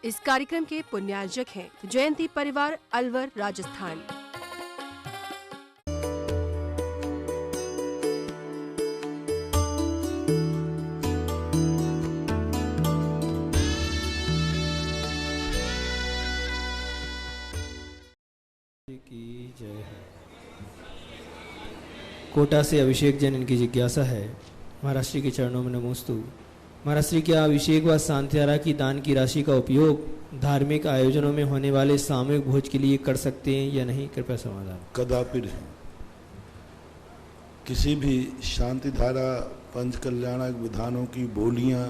इस कार्यक्रम के पुण्यार्जक हैं जयंती परिवार, अलवर, राजस्थान। की जय है। कोटा से अभिषेक जैन, इनकी जिज्ञासा है, महाराज श्री के चरणों में नमोस्तु। महाराज श्री, क्या अभिषेक व सांत्यारा की दान की राशि का उपयोग धार्मिक आयोजनों में होने वाले सामूहिक भोज के लिए कर सकते हैं या नहीं? कृपया समाधान। कदापि नहीं। किसी भी शांति धारा, पंच कल्याणक विधानों की बोलियां,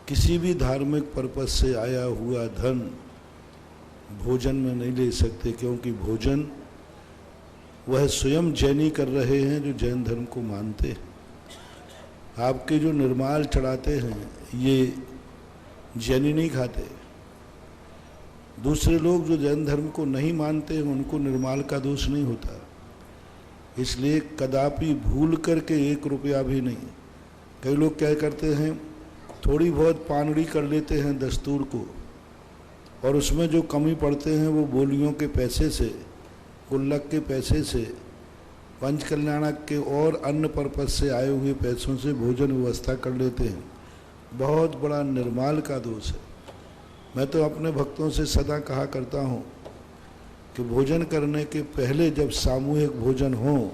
किसी भी धार्मिक पर्पज से आया हुआ धन भोजन में नहीं ले सकते, क्योंकि भोजन वह स्वयं जैनी कर रहे हैं जो जैन धर्म को मानते हैं। आपके जो निर्माल चढ़ाते हैं ये जैनी नहीं खाते। दूसरे लोग जो जैन धर्म को नहीं मानते हैं उनको निर्माल का दोष नहीं होता। इसलिए कदापि भूल करके 1 रुपया भी नहीं। कई लोग क्या करते हैं, थोड़ी बहुत पानड़ी कर लेते हैं दस्तूर को, और उसमें जो कमी पड़ते हैं वो बोलियों के पैसे से, गुल्लक के पैसे से, पंच कल्याणक के और अन्य पर्पज से आए हुए पैसों से भोजन व्यवस्था कर लेते हैं। बहुत बड़ा निर्माल का दोष है। मैं तो अपने भक्तों से सदा कहा करता हूँ कि भोजन करने के पहले जब सामूहिक भोजन हो,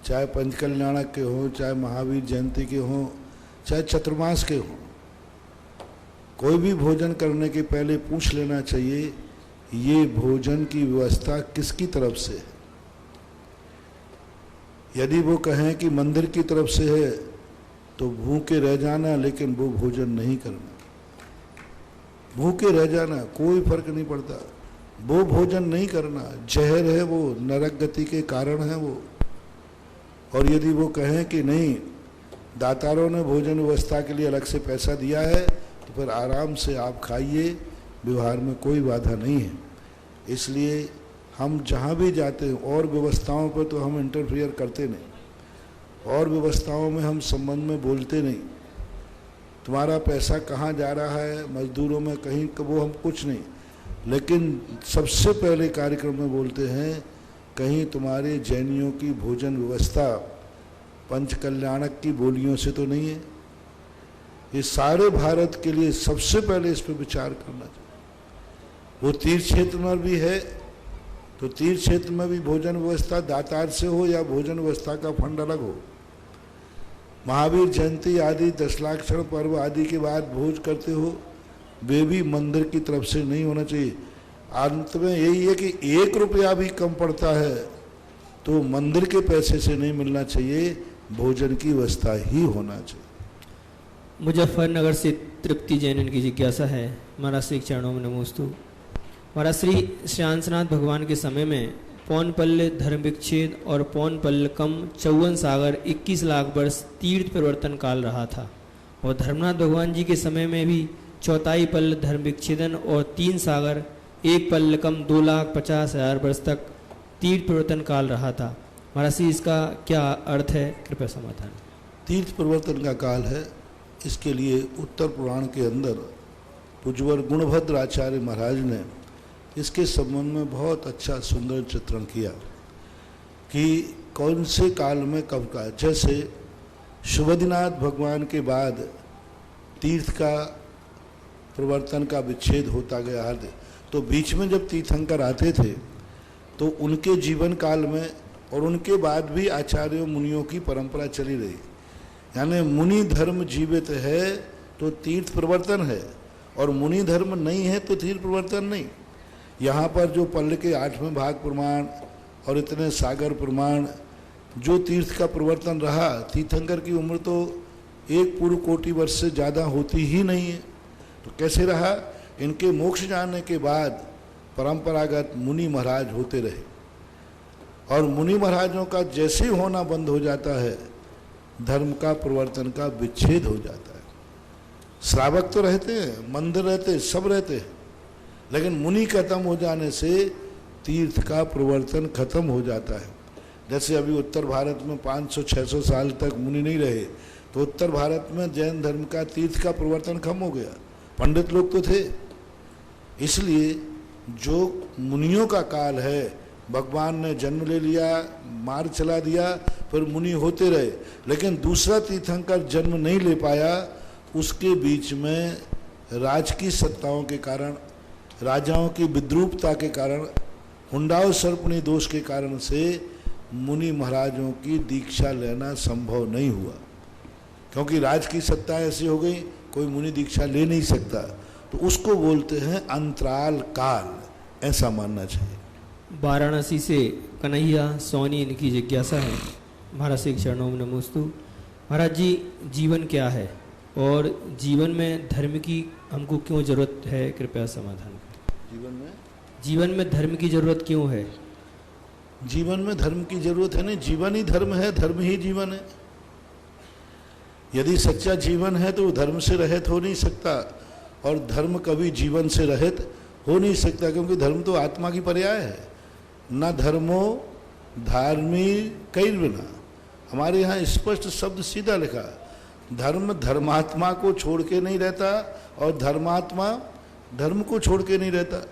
चाहे पंच कल्याणक के हों, चाहे महावीर जयंती के हों, चाहे चतुर्मास के हों, कोई भी भोजन करने के पहले पूछ लेना चाहिए ये भोजन की व्यवस्था किसकी तरफ से है। यदि वो कहें कि मंदिर की तरफ से है तो भूखे रह जाना, लेकिन वो भोजन नहीं करना। भूखे रह जाना कोई फर्क नहीं पड़ता, वो भोजन नहीं करना जहर है, वो नरक गति के कारण है वो। और यदि वो कहें कि नहीं, दातारों ने भोजन व्यवस्था के लिए अलग से पैसा दिया है, तो फिर आराम से आप खाइए, व्यवहार में कोई बाधा नहीं है। इसलिए हम जहाँ भी जाते हैं और व्यवस्थाओं पर तो हम इंटरफियर करते नहीं, और व्यवस्थाओं में हम संबंध में बोलते नहीं। तुम्हारा पैसा कहाँ जा रहा है, मजदूरों में कहीं, वो हम कुछ नहीं। लेकिन सबसे पहले कार्यक्रम में बोलते हैं कहीं तुम्हारे जैनियों की भोजन व्यवस्था पंच कल्याणक की बोलियों से तो नहीं है। ये सारे भारत के लिए सबसे पहले इस पर विचार करना चाहिए। वो तीर्थ क्षेत्र में भी है तो तीर्थ क्षेत्र में भी भोजन व्यवस्था दातार से हो या भोजन व्यवस्था का फंड अलग हो। महावीर जयंती आदि 10 लाक्षण पर्व आदि के बाद भोज करते हो, वे भी मंदिर की तरफ से नहीं होना चाहिए। अंत में यही है कि 1 रुपया भी कम पड़ता है तो मंदिर के पैसे से नहीं मिलना चाहिए, भोजन की व्यवस्था ही होना चाहिए। मुजफ्फरनगर से तृप्ति जैन, इनकी जिज्ञासा है, महाराज श्री चरणों में नमोस्तु। महाराज श्री अंशनाथ भगवान के समय में पौनपल्ल धर्म विच्छेद और पौनपल्लकम 54 सागर 21 लाख वर्ष तीर्थ परिवर्तन काल रहा था, और धर्मनाथ भगवान जी के समय में भी 4 पल्ल धर्म विच्छेदन और 3 सागर 1 पल्लकम 2,50,000 वर्ष तक तीर्थ परिवर्तन काल रहा था। महाराज श्री, इसका क्या अर्थ है? कृपया समाधान। तीर्थ परिवर्तन का काल है, इसके लिए उत्तर पुराण के अंदर पूज्यवर गुणभद्र आचार्य महाराज ने इसके संबंध में बहुत अच्छा सुंदर चित्रण किया कि कौन से काल में कब का। जैसे शुभदिनाथ भगवान के बाद तीर्थ का प्रवर्तन का विच्छेद होता गया है, तो बीच में जब तीर्थंकर आते थे तो उनके जीवन काल में और उनके बाद भी आचार्यों मुनियों की परंपरा चली रही। यानी मुनि धर्म जीवित है तो तीर्थ प्रवर्तन है, और मुनि धर्म नहीं है तो तीर्थ प्रवर्तन नहीं। यहाँ पर जो पल्ल के 8वें भाग प्रमाण और इतने सागर प्रमाण, जो तीर्थ का प्रवर्तन रहा, तीर्थंकर की उम्र तो 1 पूर्व कोटि वर्ष से ज़्यादा होती ही नहीं है, तो कैसे रहा? इनके मोक्ष जाने के बाद परंपरागत मुनि महाराज होते रहे, और मुनि महाराजों का जैसे होना बंद हो जाता है, धर्म का प्रवर्तन का विच्छेद हो जाता है। श्रावक तो रहते हैं, मंदिर रहते, सब रहते हैं, लेकिन मुनि खत्म हो जाने से तीर्थ का प्रवर्तन खत्म हो जाता है। जैसे अभी उत्तर भारत में 500-600 साल तक मुनि नहीं रहे, तो उत्तर भारत में जैन धर्म का तीर्थ का प्रवर्तन कम हो गया, पंडित लोग तो थे। इसलिए जो मुनियों का काल है, भगवान ने जन्म ले लिया, मार्ग चला दिया, फिर मुनि होते रहे, लेकिन दूसरा तीर्थंकर जन्म नहीं ले पाया। उसके बीच में राजकीय सत्ताओं के कारण, राजाओं की विद्रूपता के कारण, हुंडाओ सर्पणी दोष के कारण से मुनि महाराजों की दीक्षा लेना संभव नहीं हुआ, क्योंकि राज की सत्ता ऐसी हो गई, कोई मुनि दीक्षा ले नहीं सकता। तो उसको बोलते हैं अंतराल काल, ऐसा मानना चाहिए। वाराणसी से कन्हैया सोनी इनकी जिज्ञासा है। महाराज श्री के चरणों में नमोस्तु। महाराज जी, जीवन क्या है और जीवन में धर्म की हमको क्यों जरूरत है, कृपया समाधान करें। जीवन में धर्म की जरूरत क्यों है? जीवन में धर्म की जरूरत है नहीं, जीवन ही धर्म है, धर्म ही जीवन है। यदि सच्चा जीवन है तो धर्म से रहित हो नहीं सकता, और धर्म कभी जीवन से रहित हो नहीं सकता, क्योंकि धर्म तो आत्मा की पर्याय है। न धर्मो धार्मिक कई बिना, हमारे यहाँ स्पष्ट शब्द सीधा लिखा, धर्म धर्मात्मा को छोड़ के नहीं रहता और धर्मात्मा धर्म को छोड़ के नहीं रहता।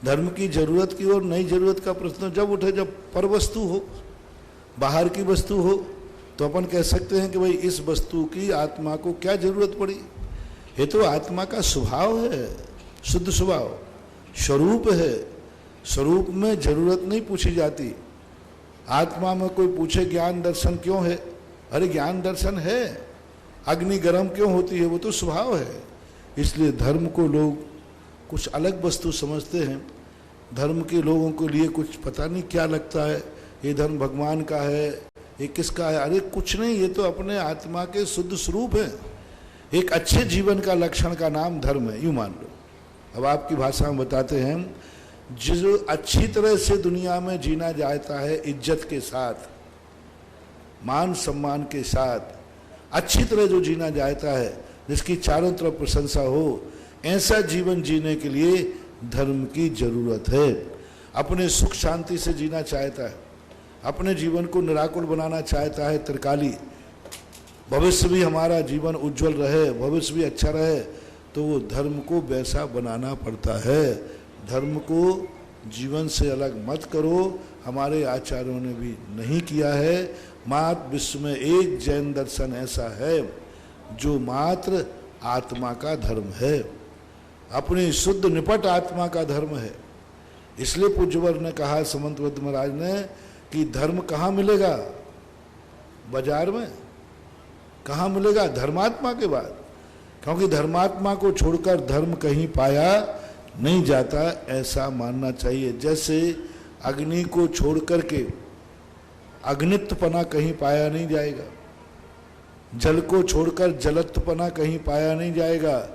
धर्म की जरूरत की और नई जरूरत का प्रश्न जब उठे, जब पर वस्तु हो, बाहर की वस्तु हो, तो अपन कह सकते हैं कि भाई इस वस्तु की आत्मा को क्या जरूरत पड़ी। ये तो आत्मा का स्वभाव है, शुद्ध स्वभाव, स्वरूप है। स्वरूप में जरूरत नहीं पूछी जाती। आत्मा में कोई पूछे ज्ञान दर्शन क्यों है, अरे ज्ञान दर्शन है। अग्नि गर्म क्यों होती है, वो तो स्वभाव है। इसलिए धर्म को लोग कुछ अलग वस्तु समझते हैं। धर्म के लोगों के लिए कुछ पता नहीं क्या लगता है, ये धर्म भगवान का है, ये किसका है। अरे कुछ नहीं, ये तो अपने आत्मा के शुद्ध स्वरूप है। एक अच्छे जीवन का लक्षण का नाम धर्म है, यूं मान लो। अब आपकी भाषा में बताते हैं, जो अच्छी तरह से दुनिया में जीना जाता है, इज्जत के साथ, मान सम्मान के साथ, अच्छी तरह जो जीना जाता है, जिसकी चारों तरफ प्रशंसा हो, ऐसा जीवन जीने के लिए धर्म की जरूरत है। अपने सुख शांति से जीना चाहता है, अपने जीवन को निराकुल बनाना चाहता है, त्रिकाली, भविष्य भी हमारा जीवन उज्जवल रहे, भविष्य भी अच्छा रहे, तो वो धर्म को वैसा बनाना पड़ता है। धर्म को जीवन से अलग मत करो, हमारे आचार्यों ने भी नहीं किया है। मात्र विश्व में एक जैन दर्शन ऐसा है जो मात्र आत्मा का धर्म है, अपनी शुद्ध निपट आत्मा का धर्म है। इसलिए पूज्यवर ने कहा, समंतवत महाराज ने, कि धर्म कहाँ मिलेगा? बाजार में कहाँ मिलेगा? धर्मात्मा के बाद, क्योंकि धर्मात्मा को छोड़कर धर्म कहीं पाया नहीं जाता, ऐसा मानना चाहिए। जैसे अग्नि को छोड़ करके अग्नित्वपना कहीं पाया नहीं जाएगा, जल को छोड़कर जलत्वपना कहीं पाया नहीं जाएगा।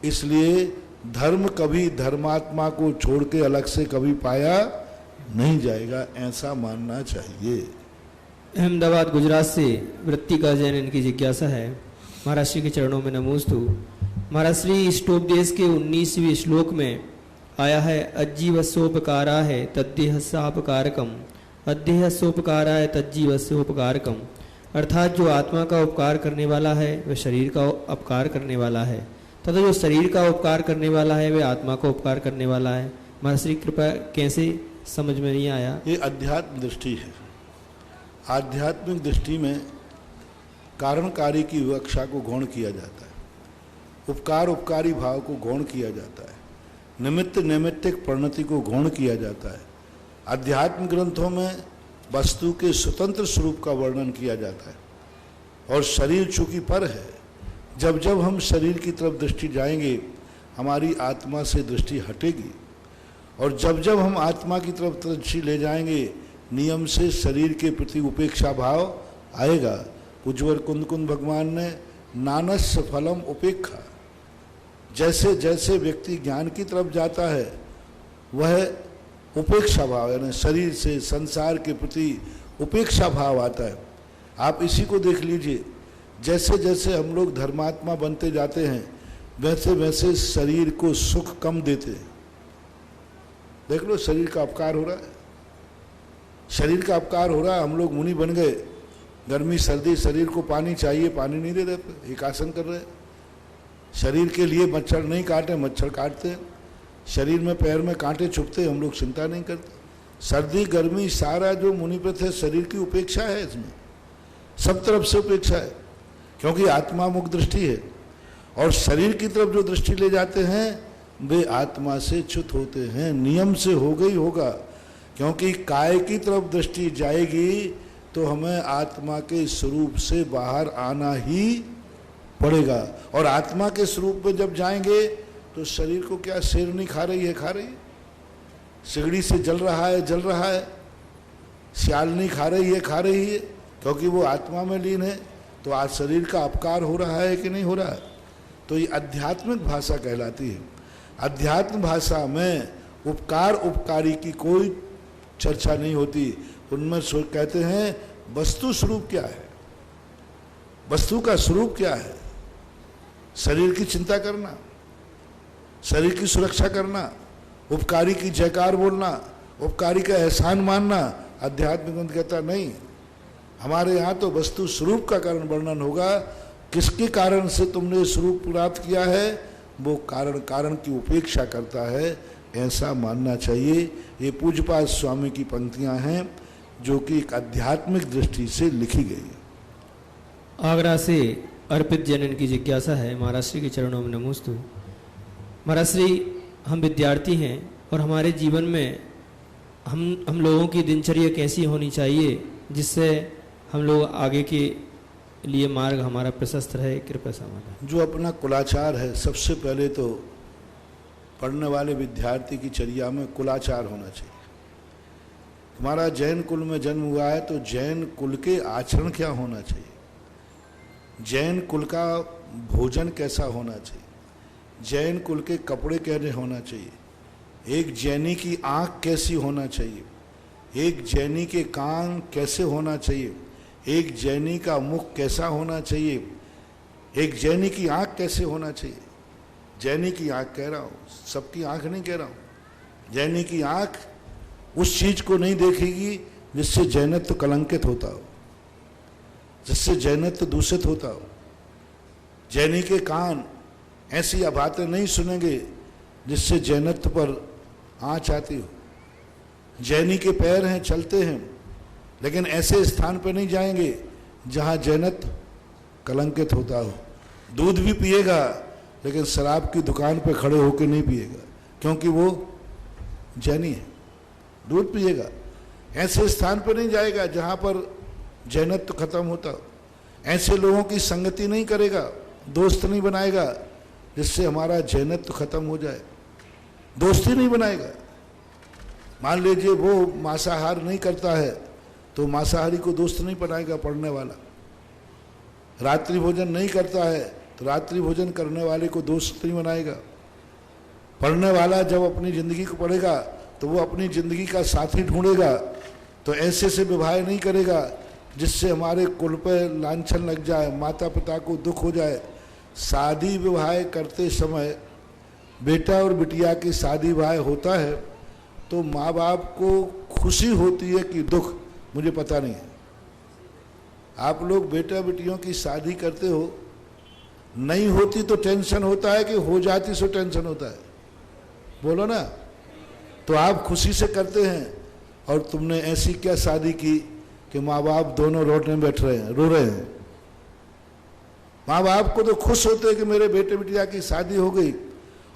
इसलिए धर्म कभी धर्मात्मा को छोड़ के अलग से कभी पाया नहीं जाएगा, ऐसा मानना चाहिए। अहमदाबाद गुजरात से वृत्तिका जैन इनकी जिज्ञासा है। महाराज श्री के चरणों में नमोस्तु। महाराज श्री स्टोपदेश के 19वें श्लोक में आया है, अज्जीवस्योपकारा है तद्देहस्यापकारकम, अद्देहस्योपकारा है तज्जीवस्योपकारकम। अर्थात जो आत्मा का उपकार करने वाला है वह शरीर का उपकार करने वाला है, तथा जो शरीर का उपकार करने वाला है वह आत्मा का उपकार करने वाला है। महाराज श्री कृपया कैसे समझ में नहीं आया? ये अध्यात्म दृष्टि है। आध्यात्मिक दृष्टि में कारणकारी की विवक्षा को गौण किया जाता है, उपकार उपकारी भाव को गौण किया जाता है, निमित्त नैमित्तिक परिणति को गौण किया जाता है। अध्यात्म ग्रंथों में वस्तु के स्वतंत्र स्वरूप का वर्णन किया जाता है, और शरीर चूंकि पर है, जब जब हम शरीर की तरफ दृष्टि जाएंगे हमारी आत्मा से दृष्टि हटेगी, और जब जब हम आत्मा की तरफ दृष्टि ले जाएंगे नियम से शरीर के प्रति उपेक्षा भाव आएगा। पूज्यवर कुंद कुंद भगवान ने नानस्य फलम उपेक्षा, जैसे जैसे व्यक्ति ज्ञान की तरफ जाता है वह उपेक्षा भाव, यानी शरीर से संसार के प्रति उपेक्षा भाव आता है। आप इसी को देख लीजिए, जैसे जैसे हम लोग धर्मात्मा बनते जाते हैं वैसे वैसे शरीर को सुख कम देते हैं। देख लो, शरीर का अपकार हो रहा है, शरीर का अपकार हो रहा है। हम लोग मुनि बन गए, गर्मी सर्दी शरीर को पानी चाहिए, पानी नहीं दे रहे, एक आसन कर रहे। शरीर के लिए मच्छर नहीं काटे, मच्छर काटते हैं। शरीर में पैर में कांटे चुभते, हम लोग चिंता नहीं करते। सर्दी गर्मी सारा जो मुनिपथ है, शरीर की उपेक्षा है, इसमें सब तरफ से उपेक्षा है, क्योंकि आत्मा मुख दृष्टि है। और शरीर की तरफ जो दृष्टि ले जाते हैं वे आत्मा से च्युत होते हैं। नियम से होगा ही होगा, क्योंकि काय की तरफ दृष्टि जाएगी तो हमें आत्मा के स्वरूप से बाहर आना ही पड़ेगा। और आत्मा के स्वरूप में जब जाएंगे तो शरीर को क्या शेरनी खा रही है? खा रही है। सिगड़ी से जल रहा है, जल रहा है। सियालनी खा रही है, खा रही है, क्योंकि वो आत्मा में लीन है। तो आज शरीर का अपकार हो रहा है कि नहीं हो रहा है? तो ये आध्यात्मिक भाषा कहलाती है। अध्यात्म भाषा में उपकार उपकारी की कोई चर्चा नहीं होती। उनमें कहते हैं वस्तु स्वरूप क्या है, वस्तु का स्वरूप क्या है। शरीर की चिंता करना, शरीर की सुरक्षा करना, उपकारी की जयकार बोलना, उपकारी का एहसान मानना, आध्यात्मिक ग्रंथ कहता नहीं। हमारे यहाँ तो वस्तु स्वरूप का कारण वर्णन होगा। किसके कारण से तुमने स्वरूप प्राप्त किया है, वो कारण की उपेक्षा करता है, ऐसा मानना चाहिए। ये पूज्यपाद स्वामी की पंक्तियां हैं जो कि एक आध्यात्मिक दृष्टि से लिखी गई है। आगरा से अर्पित जनन की जिज्ञासा है। महाराज श्री के चरणों में नमोस्तु। महाराज श्री, हम विद्यार्थी हैं और हमारे जीवन में हम लोगों की दिनचर्या कैसी होनी चाहिए जिससे हम लोग आगे के लिए मार्ग हमारा प्रशस्त रहे? कृपया समाधान। जो अपना कुलाचार है, सबसे पहले तो पढ़ने वाले विद्यार्थी की चर्या में कुलाचार होना चाहिए। हमारा जैन कुल में जन्म हुआ है तो जैन कुल के आचरण क्या होना चाहिए, जैन कुल का भोजन कैसा होना चाहिए, जैन कुल के कपड़े कैसे होना चाहिए, एक जैनी की आँख कैसी होना चाहिए, एक जैनी के कान कैसे होना चाहिए, एक जैनी का मुख कैसा होना चाहिए, एक जैनी की आँख कैसे होना चाहिए। जैनी की आँख कह रहा हूँ, सबकी आँख नहीं कह रहा हूँ। जैनी की आँख उस चीज को नहीं देखेगी जिससे जैनत्व कलंकित होता हो, जिससे जैनत्व दूषित होता हो। जैनी के कान ऐसी बातें नहीं सुनेंगे जिससे जैनत्व पर आँच आती हो। जैनी के पैर हैं, चलते हैं, लेकिन ऐसे स्थान पर नहीं जाएंगे जहाँ जैनत्व कलंकित होता हो। दूध भी पिएगा लेकिन शराब की दुकान पर खड़े होकर नहीं पिएगा, क्योंकि वो जैनी है। दूध पिएगा, ऐसे स्थान पर नहीं जाएगा जहाँ पर जैनत्व खत्म होता हो। ऐसे लोगों की संगति नहीं करेगा, दोस्त नहीं बनाएगा जिससे हमारा जैनत्व खत्म हो जाए। दोस्ती नहीं बनाएगा। मान लीजिए वो मांसाहार नहीं करता है तो मांसाहारी को दोस्त नहीं बनाएगा पढ़ने वाला। रात्रि भोजन नहीं करता है तो रात्रि भोजन करने वाले को दोस्त नहीं बनाएगा। पढ़ने वाला जब अपनी जिंदगी को पढ़ेगा तो वो अपनी जिंदगी का साथी ढूंढेगा, तो ऐसे से विवाह नहीं करेगा जिससे हमारे कुल पर लांछन लग जाए, माता पिता को दुख हो जाए। शादी विवाह करते समय बेटा और बिटिया की शादी विवाह होता है तो माँ बाप को खुशी होती है कि दुख, मुझे पता नहीं है। आप लोग बेटा बेटियों की शादी करते हो, नहीं होती तो टेंशन होता है कि हो जाती सो टेंशन होता है, बोलो ना। तो आप खुशी से करते हैं, और तुमने ऐसी क्या शादी की कि माँ बाप दोनों रोने बैठ रहे हैं, रो रहे हैं। माँ बाप को तो खुश होते हैं कि मेरे बेटे बिटिया की शादी हो गई,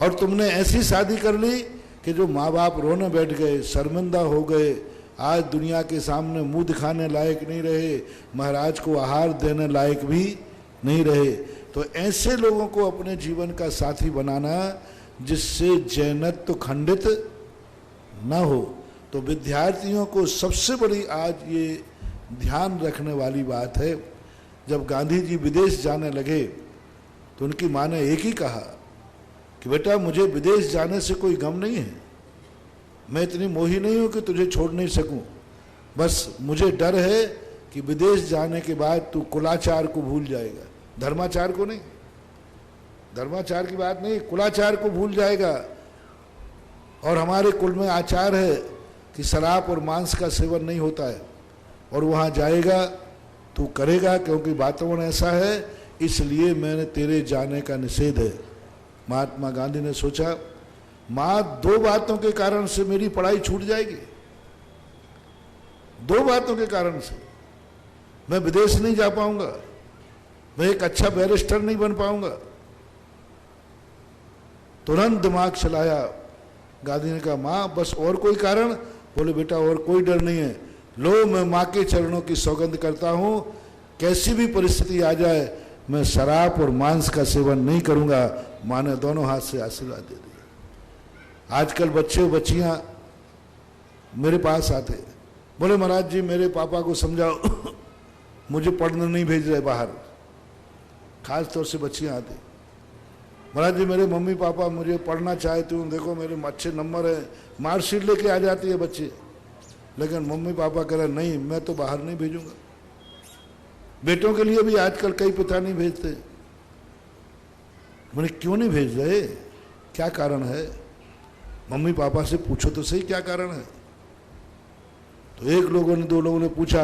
और तुमने ऐसी शादी कर ली कि जो माँ बाप रोने बैठ गए, शर्मिंदा हो गए, आज दुनिया के सामने मुंह दिखाने लायक नहीं रहे, महाराज को आहार देने लायक भी नहीं रहे। तो ऐसे लोगों को अपने जीवन का साथी बनाना जिससे जैनत्व खंडित न हो। तो विद्यार्थियों को सबसे बड़ी आज ये ध्यान रखने वाली बात है, जब गांधी जी विदेश जाने लगे तो उनकी माँ ने एक ही कहा कि बेटा मुझे विदेश जाने से कोई गम नहीं है, मैं इतनी मोही नहीं हूं कि तुझे छोड़ नहीं सकूं, बस मुझे डर है कि विदेश जाने के बाद तू कुलाचार को भूल जाएगा, धर्माचार को नहीं। धर्माचार की बात नहीं, कुलाचार को भूल जाएगा। और हमारे कुल में आचार है कि शराब और मांस का सेवन नहीं होता है, और वहाँ जाएगा तू करेगा क्योंकि वातावरण ऐसा है, इसलिए मैंने तेरे जाने का निषेध है। महात्मा गांधी ने सोचा, मां 2 बातों के कारण से मेरी पढ़ाई छूट जाएगी, 2 बातों के कारण से मैं विदेश नहीं जा पाऊंगा, मैं एक अच्छा बैरिस्टर नहीं बन पाऊंगा। तुरंत दिमाग चलाया। गांधी ने कहा, मां बस और कोई कारण? बोले, बेटा और कोई डर नहीं है। लो, मैं मां के चरणों की सौगंध करता हूं, कैसी भी परिस्थिति आ जाए मैं शराब और मांस का सेवन नहीं करूंगा। मां ने दोनों हाथ से आशीर्वाद दे दिया। आजकल बच्चे बच्चियां मेरे पास आते, बोले महाराज जी मेरे पापा को समझाओ मुझे पढ़ने नहीं भेज रहे बाहर। खास तौर से बच्चियां आती, महाराज जी मेरे मम्मी पापा मुझे पढ़ना चाहती हूँ, देखो मेरे अच्छे नंबर है, मार्कशीट लेके आ जाती है बच्चे, लेकिन मम्मी पापा कह रहे नहीं मैं तो बाहर नहीं भेजूंगा। बेटों के लिए भी आजकल कई पिता नहीं भेजते। मैंने क्यों नहीं भेज रहे, क्या कारण है? मम्मी पापा से पूछो तो सही क्या कारण है। तो 2 लोगों ने पूछा,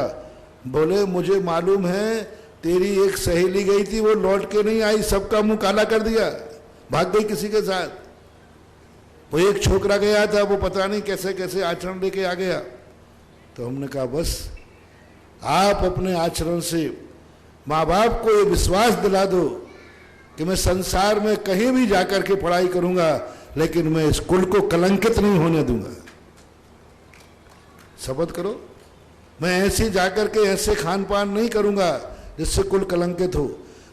बोले मुझे मालूम है तेरी एक सहेली गई थी, वो लौट के नहीं आई, सबका मुंह काला कर दिया, भाग गई किसी के साथ। वो एक छोकरा गया था, वो पता नहीं कैसे कैसे आचरण लेके आ गया। तो हमने कहा बस आप अपने आचरण से माँ बाप को ये विश्वास दिला दो कि मैं संसार में कहीं भी जाकर के पढ़ाई करूंगा, लेकिन मैं इस कुल को कलंकित नहीं होने दूंगा। शपथ करो, मैं ऐसे जाकर के ऐसे खान पान नहीं करूंगा जिससे कुल कलंकित हो।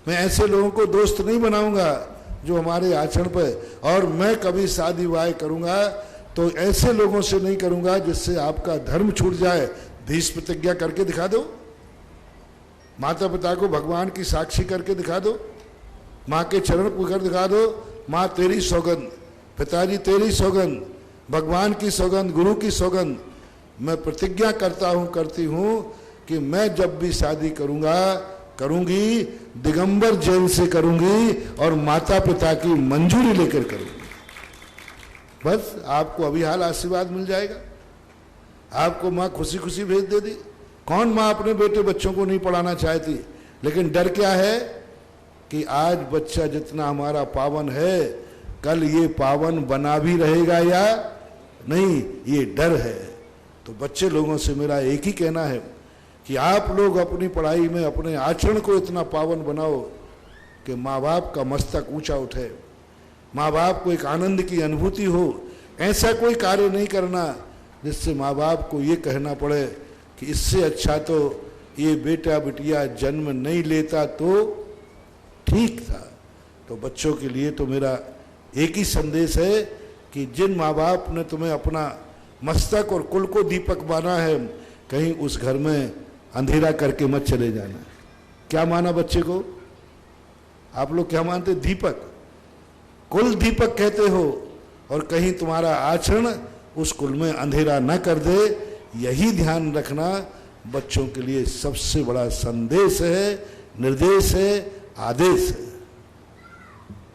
मैं ऐसे लोगों को दोस्त नहीं बनाऊंगा जो हमारे आचरण पर, और मैं कभी शादी विवाह करूंगा तो ऐसे लोगों से नहीं करूंगा जिससे आपका धर्म छूट जाए। 20 प्रतिज्ञा करके दिखा दो, माता पिता को भगवान की साक्षी करके दिखा दो, माँ के चरण पुकार दिखा दो, माँ तेरी सौगंध, पिताजी तेरी सौगंध, भगवान की सौगंध, गुरु की सौगंध, मैं प्रतिज्ञा करता हूँ, करती हूँ कि मैं जब भी शादी करूंगी दिगंबर जैन से करूंगी और माता पिता की मंजूरी लेकर करूंगी। बस आपको अभी हाल आशीर्वाद मिल जाएगा। आपको माँ खुशी खुशी भेज दे दी। कौन माँ अपने बेटे बच्चों को नहीं पढ़ाना चाहती, लेकिन डर क्या है कि आज बच्चा जितना हमारा पावन है, कल ये पावन बना भी रहेगा या नहीं, ये डर है। तो बच्चे लोगों से मेरा एक ही कहना है कि आप लोग अपनी पढ़ाई में अपने आचरण को इतना पावन बनाओ कि माँ बाप का मस्तक ऊंचा उठे, माँ बाप को एक आनंद की अनुभूति हो। ऐसा कोई कार्य नहीं करना जिससे माँ बाप को ये कहना पड़े कि इससे अच्छा तो ये बेटा बिटिया जन्म नहीं लेता तो ठीक था। तो बच्चों के लिए तो मेरा एक ही संदेश है कि जिन माँ बाप ने तुम्हें अपना मस्तक और कुल को दीपक माना है, कहीं उस घर में अंधेरा करके मत चले जाना। क्या माना बच्चे को? आप लोग क्या मानते? दीपक, कुल दीपक कहते हो, और कहीं तुम्हारा आचरण उस कुल में अंधेरा न कर दे। यही ध्यान रखना बच्चों के लिए सबसे बड़ा संदेश है, निर्देश है, आदेश है।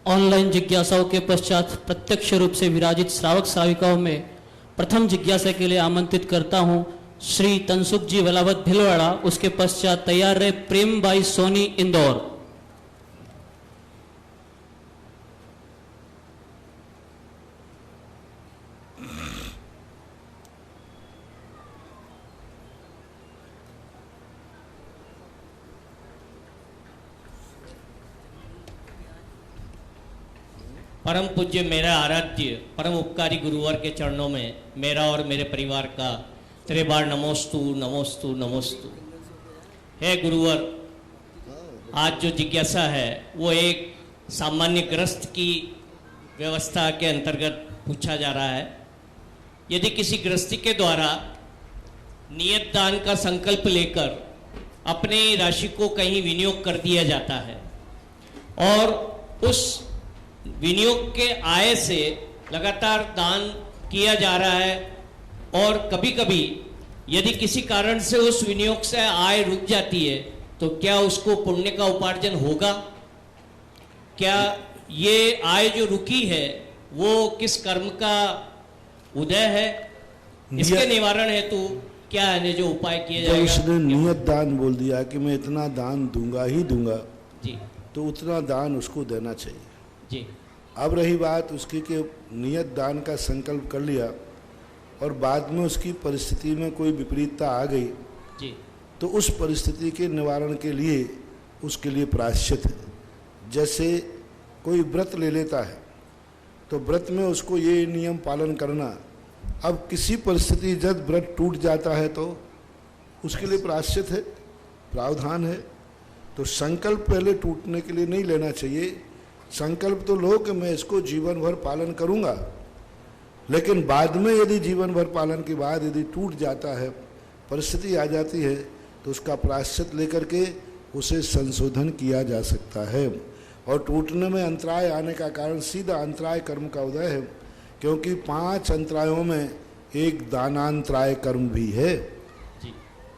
ऑनलाइन जिज्ञासाओं के पश्चात प्रत्यक्ष रूप से विराजित श्रावक श्राविकाओं में प्रथम जिज्ञासा के लिए आमंत्रित करता हूं श्री तनसुख जी वलावत भिलवाड़ा। उसके पश्चात तैयार रहे प्रेम बाई सोनी इंदौर। परम पूज्य मेरा आराध्य परम उपकारी गुरुवर के चरणों में मेरा और मेरे परिवार का त्रिबार नमोस्तु नमोस्तु नमोस्तु। हे गुरुवर, आज जो जिज्ञासा है वो एक सामान्य ग्रस्त की व्यवस्था के अंतर्गत पूछा जा रहा है। यदि किसी गृहस्थी के द्वारा नियत दान का संकल्प लेकर अपनी राशि को कहीं विनियोग कर दिया जाता है और उस विनियोग के आय से लगातार दान किया जा रहा है, और कभी कभी यदि किसी कारण से उस विनियोग से आय रुक जाती है तो क्या उसको पुण्य का उपार्जन होगा? क्या ये आय जो रुकी है वो किस कर्म का उदय है? इसके निवारण हेतु क्या है जो उपाय किए जाएगा? उसने नियत दान बोल दिया कि मैं इतना दान दूंगा ही दूंगा जी, तो उतना दान उसको देना चाहिए। जी अब रही बात उसकी कि नियत दान का संकल्प कर लिया और बाद में उसकी परिस्थिति में कोई विपरीतता आ गई, जी तो उस परिस्थिति के निवारण के लिए उसके लिए प्रायश्चित है। जैसे कोई व्रत ले लेता है तो व्रत में उसको ये नियम पालन करना, अब किसी परिस्थिति जब व्रत टूट जाता है तो उसके लिए प्रायश्चित है, प्रावधान है। तो संकल्प पहले टूटने के लिए नहीं लेना चाहिए। संकल्प तो लो कि मैं इसको जीवन भर पालन करूँगा, लेकिन बाद में यदि जीवन भर पालन के बाद यदि टूट जाता है, परिस्थिति आ जाती है, तो उसका प्रायश्चित लेकर के उसे संशोधन किया जा सकता है। और टूटने में अंतराय आने का कारण सीधा अंतराय कर्म का उदय है, क्योंकि 5 अंतरायों में एक दानांतराय कर्म भी है। जी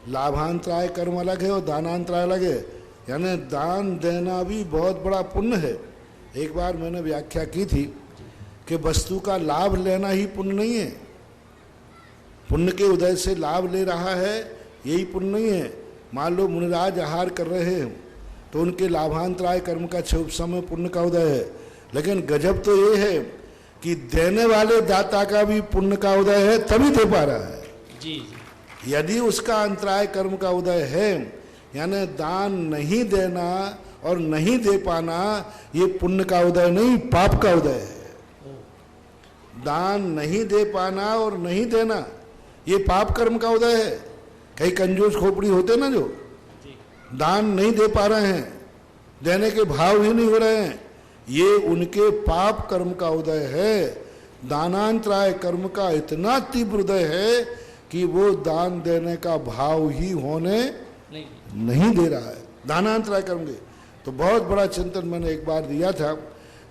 लाभांतराय कर्म अलग है और दानांतराय अलग है, यानी दान देना भी बहुत बड़ा पुण्य है। एक बार मैंने व्याख्या की थी कि वस्तु का लाभ लेना ही पुण्य नहीं है, पुण्य के उदय से लाभ ले रहा है यही पुण्य नहीं है। मान लो मुनिराज आहार कर रहे हैं तो उनके लाभांतराय कर्म का समय पुण्य का उदय है, लेकिन गजब तो ये है कि देने वाले दाता का भी पुण्य का उदय है, तभी दे पा रहा है। जी यदि उसका अंतराय कर्म का उदय है, यानी दान नहीं देना और नहीं दे पाना, ये पुण्य का उदय नहीं, पाप का उदय है। दान नहीं दे पाना और नहीं देना ये पाप कर्म का उदय है। कई कंजूस खोपड़ी होते ना जो दान नहीं दे पा रहे हैं, देने के भाव ही नहीं हो रहे हैं, ये उनके पाप कर्म का उदय है। दानांतराय कर्म का इतना तीव्र उदय है कि वो दान देने का भाव ही होने नहीं दे रहा है, दानांतराय कर्म के। तो बहुत बड़ा चिंतन मैंने एक बार दिया था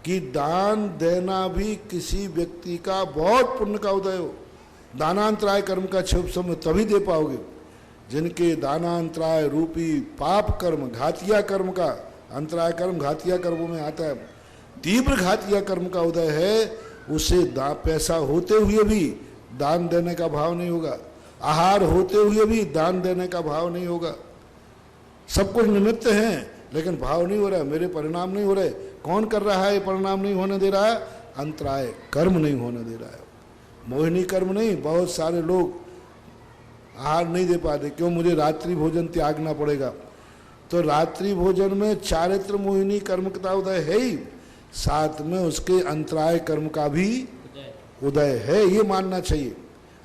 कि दान देना भी किसी व्यक्ति का बहुत पुण्य का उदय हो। दानांतराय कर्म का शुभ समय तभी दे पाओगे जिनके दानांतराय रूपी पाप कर्म, घातिया कर्म का, अंतराय कर्म घातिया कर्मों में आता है, तीव्र घातिया कर्म का उदय है। उसे पैसा होते हुए भी दान देने का भाव नहीं होगा, आहार होते हुए भी दान देने का भाव नहीं होगा। सब कुछ निमित्त हैं लेकिन भाव नहीं हो रहा, मेरे परिणाम नहीं हो रहे। कौन कर रहा है ये परिणाम नहीं होने दे रहा है? अंतराय कर्म नहीं होने दे रहा है। मोहिनी कर्म नहीं, बहुत सारे लोग आहार नहीं दे पाते, क्यों? मुझे रात्रि भोजन त्यागना पड़ेगा। तो रात्रि भोजन में चारित्र मोहिनी कर्म का उदय है ही, साथ में उसके अंतराय कर्म का भी उदय है, ये मानना चाहिए।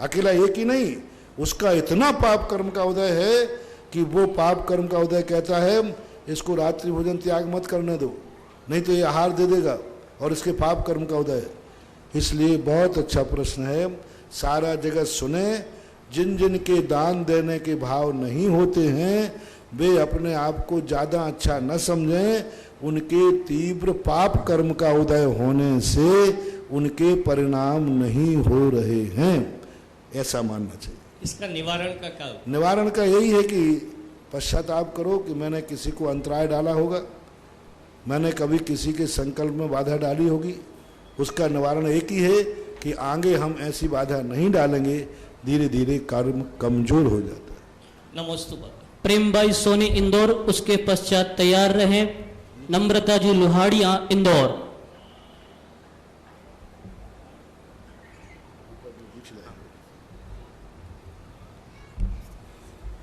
अकेला एक ही नहीं, उसका इतना पाप कर्म का उदय है कि वो पाप कर्म का उदय कहता है इसको रात्रि भोजन त्याग मत करने दो, नहीं तो ये आहार दे देगा, और इसके पाप कर्म का उदय है। इसलिए बहुत अच्छा प्रश्न है, सारा जगत सुने। जिन जिन के दान देने के भाव नहीं होते हैं वे अपने आप को ज़्यादा अच्छा न समझें, उनके तीव्र पाप कर्म का उदय होने से उनके परिणाम नहीं हो रहे हैं, ऐसा मानना चाहिए। इसका निवारण का क्या? निवारण का यही है कि पश्चाताप करो कि मैंने किसी को अंतराय डाला होगा, मैंने कभी किसी के संकल्प में बाधा डाली होगी। उसका निवारण एक ही है कि आगे हम ऐसी बाधा नहीं डालेंगे, धीरे धीरे कर्म कमजोर हो जाता है। नमोस्तु। प्रेमबाई सोनी इंदौर, उसके पश्चात तैयार रहे नम्रता जी लोहाड़िया इंदौर।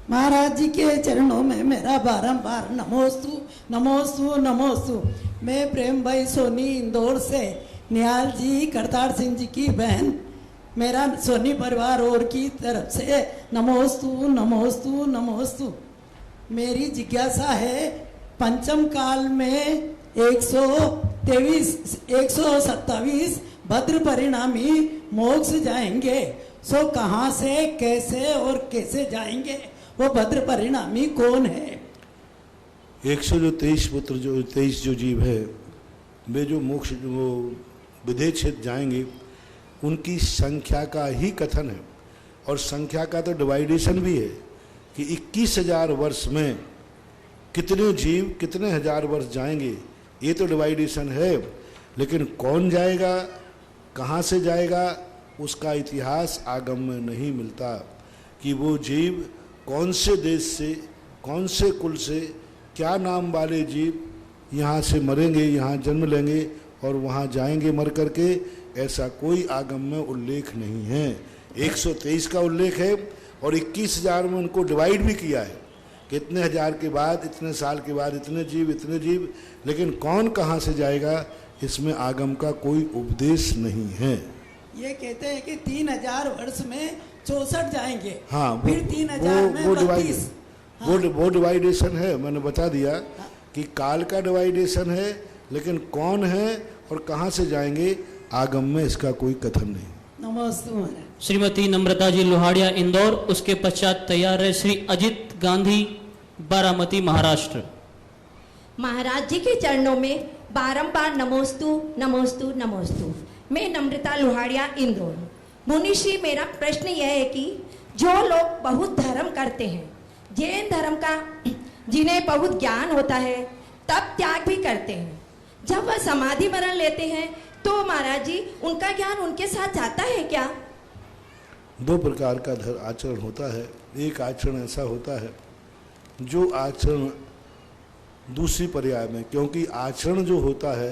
महाराज जी के चरणों में मेरा बारंबार नमोस्तु नमोस्तु नमोस्तु। मैं प्रेम भाई सोनी इंदौर से निहाल जी करतार सिंह जी की बहन, मेरा सोनी परिवार और की तरफ से नमोस्तु नमोस्तु नमोस्तु। मेरी जिज्ञासा है, पंचम काल में 127 भद्र परिणामी मोक्ष जाएंगे, सो कहाँ से, कैसे और कैसे जाएंगे? वो भद्र परिणामी कौन है? 123 पुत्र जो 23 जो जीव है वे जो मोक्ष वो विधेय क्षेत्र जाएंगे, उनकी संख्या का ही कथन है। और संख्या का तो डिवाइडेशन भी है कि 21,000 वर्ष में कितने जीव कितने हजार वर्ष जाएंगे, ये तो डिवाइडेशन है। लेकिन कौन जाएगा, कहाँ से जाएगा, उसका इतिहास आगम में नहीं मिलता कि वो जीव कौन से देश से, कौन से कुल से, क्या नाम वाले जीव यहाँ से मरेंगे, यहाँ जन्म लेंगे और वहाँ जाएंगे मर करके, ऐसा कोई आगम में उल्लेख नहीं है। 123 का उल्लेख है और 21,000 में उनको डिवाइड भी किया है कि इतने हजार के बाद, इतने साल के बाद इतने जीव, लेकिन कौन कहाँ से जाएगा इसमें आगम का कोई उपदेश नहीं है। ये कहते हैं कि 3,000 वर्ष में 64 जाएंगे। हाँ, फिर 3,000 में 32। वो डिवाइडेशन है, मैंने बता दिया कि काल का डिवाइडेशन है, लेकिन कौन है और कहाँ से जाएंगे आगम में इसका कोई कथन नहीं। नमस्ते महाराज। श्रीमती नम्रता जी लोहाड़िया इंदौर, उसके पश्चात तैयार है श्री अजित गांधी बारामती महाराष्ट्र। महाराज जी के चरणों में बारंबार नमोस्तु नमोस्तु नमोस्तु। मैं नम्रता लोहाड़िया इंदौर। मुनिश्री, मेरा प्रश्न यह है कि जो लोग बहुत धर्म करते हैं, जैन धर्म का, जिन्हें बहुत ज्ञान होता है, तब त्याग भी करते हैं, जब वह समाधि मरण लेते हैं तो महाराज जी उनका ज्ञान उनके साथ जाता है क्या? दो प्रकार का आचरण होता है। एक आचरण ऐसा होता है जो आचरण दूसरी पर्याय में, क्योंकि आचरण जो होता है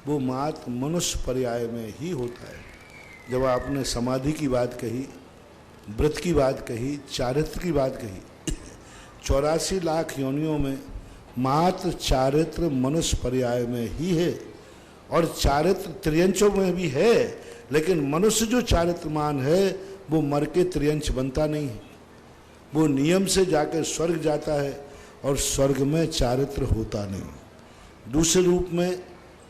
वो मात्र मनुष्य पर्याय में ही होता है। जब आपने समाधि की बात कही, व्रत की बात कही, चारित्र की बात कही, 84 लाख योनियों में मात्र चारित्र मनुष्य पर्याय में ही है और चारित्र त्रियंचों में भी है, लेकिन मनुष्य जो चारित्रमान है वो मर के त्रियंच बनता नहीं है। वो नियम से जाकर स्वर्ग जाता है और स्वर्ग में चारित्र होता नहीं। दूसरे रूप में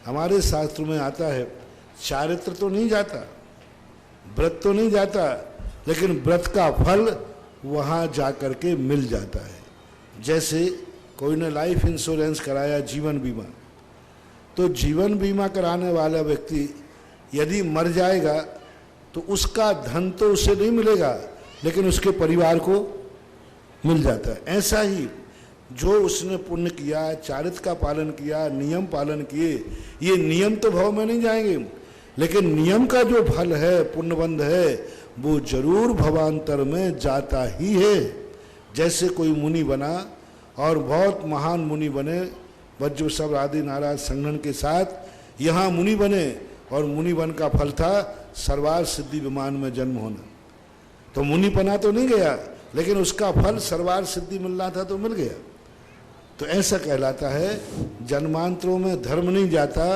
हमारे शास्त्र में आता है चारित्र तो नहीं जाता, व्रत तो नहीं जाता, लेकिन व्रत का फल वहाँ जाकर के मिल जाता है। जैसे कोई ने लाइफ इंश्योरेंस कराया, जीवन बीमा, तो जीवन बीमा कराने वाला व्यक्ति यदि मर जाएगा तो उसका धन तो उसे नहीं मिलेगा, लेकिन उसके परिवार को मिल जाता है। ऐसा ही जो उसने पुण्य किया, चारित्र का पालन किया, नियम पालन किए, ये नियम तो भव में नहीं जाएंगे, लेकिन नियम का जो फल है, पुण्यबंध है, वो जरूर भवांतर में जाता ही है। जैसे कोई मुनि बना और बहुत महान मुनि बने, वज्रशव आदि नाराज संघन के साथ यहाँ मुनि बने, और मुनि बन का फल था सर्वार सिद्धि विमान में जन्म होना। तो मुनि बना तो नहीं गया, लेकिन उसका फल सर्वार सिद्धि मिलना था तो मिल गया। तो ऐसा कहलाता है जन्मांतरों में धर्म नहीं जाता,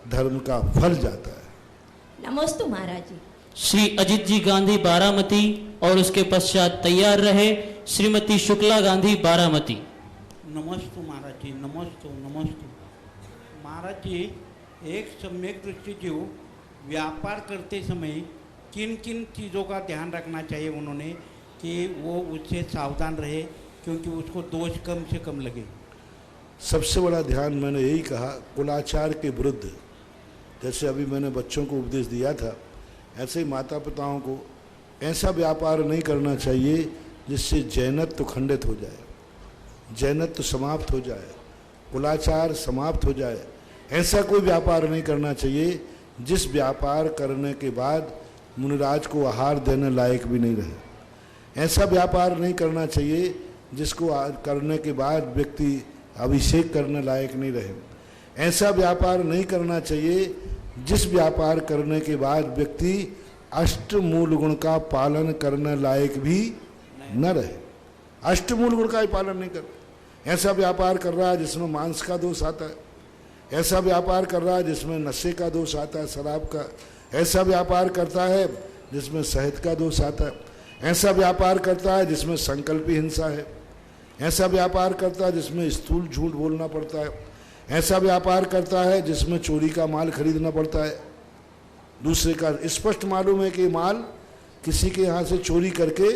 धर्म का फल जाता है। नमोस्तु महाराज जी। श्री अजित जी गांधी बारामती, और उसके पश्चात तैयार रहे श्रीमती शुक्ला गांधी बारामती। नमस्तु महाराज जी, नमस्तु नमस्तु। महाराज जी, एक सम्यक दृष्टि जीव व्यापार करते समय किन किन चीज़ों का ध्यान रखना चाहिए उन्होंने कि वो उससे सावधान रहे, क्योंकि उसको दोष कम से कम लगे? सबसे बड़ा ध्यान मैंने यही कहा, कुलाचार के विरुद्ध। जैसे अभी मैंने बच्चों को उपदेश दिया था, ऐसे ही माता पिताओं को ऐसा व्यापार नहीं करना चाहिए जिससे जैनत्व खंडित हो जाए, जैनत्व समाप्त हो जाए, कुलाचार समाप्त हो जाए। ऐसा कोई व्यापार नहीं करना चाहिए जिस व्यापार करने के बाद मुनिराज को आहार देने लायक भी नहीं रहे। ऐसा व्यापार नहीं करना चाहिए जिसको करने के बाद व्यक्ति अभिषेक करने लायक नहीं रहे। ऐसा व्यापार नहीं करना चाहिए जिस व्यापार करने के बाद व्यक्ति अष्ट मूल गुण का पालन करने लायक भी न रहे। अष्ट मूल गुण का ही पालन नहीं कर, ऐसा व्यापार कर रहा है जिसमें मांस का दोष आता है, ऐसा व्यापार कर रहा है जिसमें नशे का दोष आता है, शराब का, ऐसा व्यापार करता है जिसमें शहद का दोष आता है, ऐसा व्यापार करता है जिसमें संकल्पी हिंसा है, ऐसा व्यापार करता है जिसमें स्थूल झूठ बोलना पड़ता है, ऐसा व्यापार करता है जिसमें चोरी का माल खरीदना पड़ता है, दूसरे का स्पष्ट मालूम है कि माल किसी के यहाँ से चोरी करके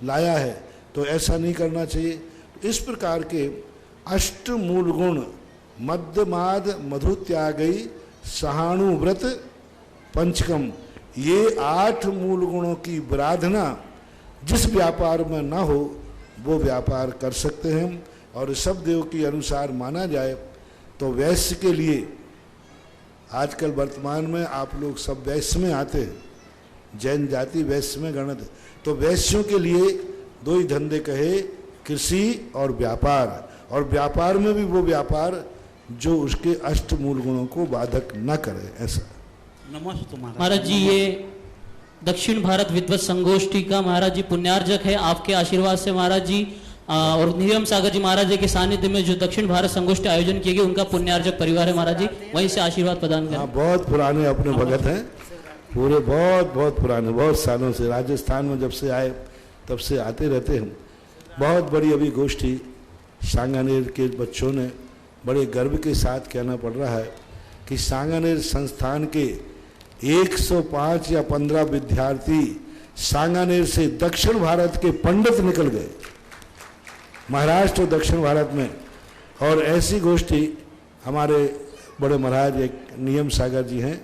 लाया है, तो ऐसा नहीं करना चाहिए। इस प्रकार के अष्ट मूल गुण मध्यमाद मधु त्यागई सहानुव्रत पंचकम, ये 8 मूल गुणों की आराधना जिस व्यापार में ना हो वो व्यापार कर सकते हैं। और ऋषभ देव के अनुसार माना जाए तो वैश्य के लिए आजकल वर्तमान में आप लोग सब वैश्य में आते हैं, जैन जाति वैश्य में गणित है, तो वैश्यों के लिए 2 ही धंधे कहे, कृषि और व्यापार। और व्यापार में भी वो व्यापार जो उसके अष्ट मूल गुणों को बाधक न करे। ऐसा। नमस्ते महाराज जी, ये दक्षिण भारत विद्वत संगोष्ठी का महाराज जी पुण्यार्जक है, आपके आशीर्वाद से महाराज जी और नियम सागर जी महाराज जी के सानिध्य में जो दक्षिण भारत संगोष्ठी आयोजन किए गए उनका पुण्यार्जक परिवार है महाराज जी, वहीं से आशीर्वाद प्रदान करें। बहुत पुराने अपने भगत हैं, पूरे बहुत पुराने, बहुत सालों से राजस्थान में जब से आए तब से आते रहते हैं। बहुत बड़ी अभी गोष्ठी सांगानेर के बच्चों ने बड़े गर्व के साथ कहना पड़ रहा है कि सांगानेर संस्थान के 105 या 15 विद्यार्थी सांगानेर से दक्षिण भारत के पंडित निकल गए, महाराष्ट्र और दक्षिण भारत में। और ऐसी गोष्ठी हमारे बड़े महाराज एक नियम सागर जी हैं,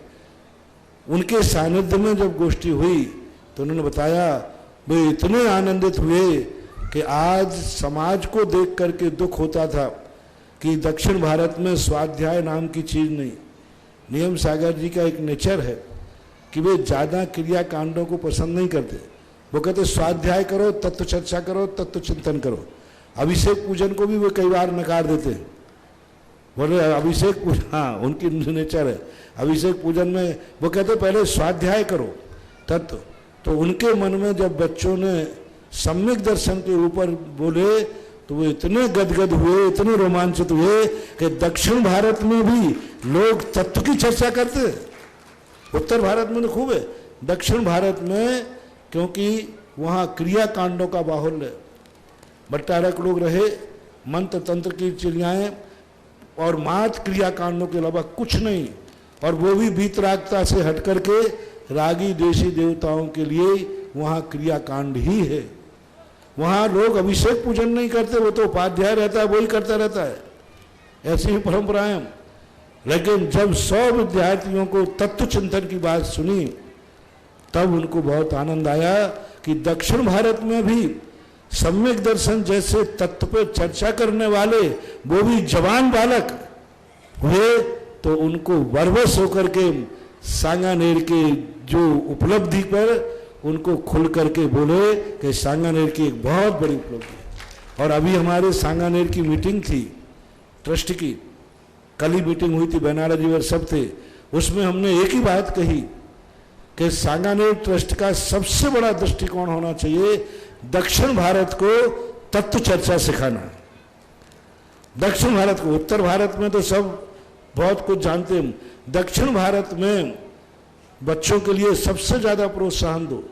उनके सानिध्य में जब गोष्ठी हुई तो उन्होंने बताया वे इतने आनंदित हुए कि आज समाज को देख करके दुख होता था कि दक्षिण भारत में स्वाध्याय नाम की चीज़ नहीं। नियम सागर जी का एक नेचर है कि वे ज़्यादा क्रिया कांडों को पसंद नहीं करते। वो कहते स्वाध्याय करो, तत्व चर्चा करो, तत्व चिंतन करो। अभिषेक पूजन को भी वे कई बार नकार देते हैं, बोले अभिषेक पूजन, हाँ उनकी नेचर है। अभिषेक पूजन में वो कहते पहले स्वाध्याय करो तत्व। तो उनके मन में जब बच्चों ने सम्यक दर्शन के ऊपर बोले तो वो इतने गदगद हुए, इतने रोमांचित हुए कि दक्षिण भारत में भी लोग तत्व की चर्चा करते हैं। उत्तर भारत में तो खूब है, दक्षिण भारत में क्योंकि वहाँ क्रिया कांडों का बाहुल्य है। बट्टारक लोग रहे, मंत्र तंत्र की चिड़ियाएँ और मात क्रिया कांडों के अलावा कुछ नहीं, और वो भी बीतरागता से हट करके रागी देशी देवताओं के लिए वहाँ क्रिया कांड ही है। वहाँ लोग अभिषेक पूजन नहीं करते, वो तो उपाध्याय रहता है वही करता रहता है, ऐसी ही परंपराएं। लेकिन जब 100 विद्यार्थियों को तत्व चिंतन की बात सुनी तब उनको बहुत आनंद आया कि दक्षिण भारत में भी सम्यक दर्शन जैसे तत्व पर चर्चा करने वाले वो भी जवान बालक हुए, तो उनको वरवश होकर के सांगानेर के जो उपलब्धि पर उनको खुल करके बोले कि सांगानेर की एक बहुत बड़ी उपलब्धि है। और अभी हमारे सांगानेर की मीटिंग थी ट्रस्ट की, कल ही मीटिंग हुई थी, बैनारा जी और सब थे। उसमें हमने एक ही बात कही कि सांगानेर ट्रस्ट का सबसे बड़ा दृष्टिकोण होना चाहिए दक्षिण भारत को तत्व चर्चा सिखाना। दक्षिण भारत को, उत्तर भारत में तो सब बहुत कुछ जानते हैं, दक्षिण भारत में बच्चों के लिए सबसे ज़्यादा प्रोत्साहन दो।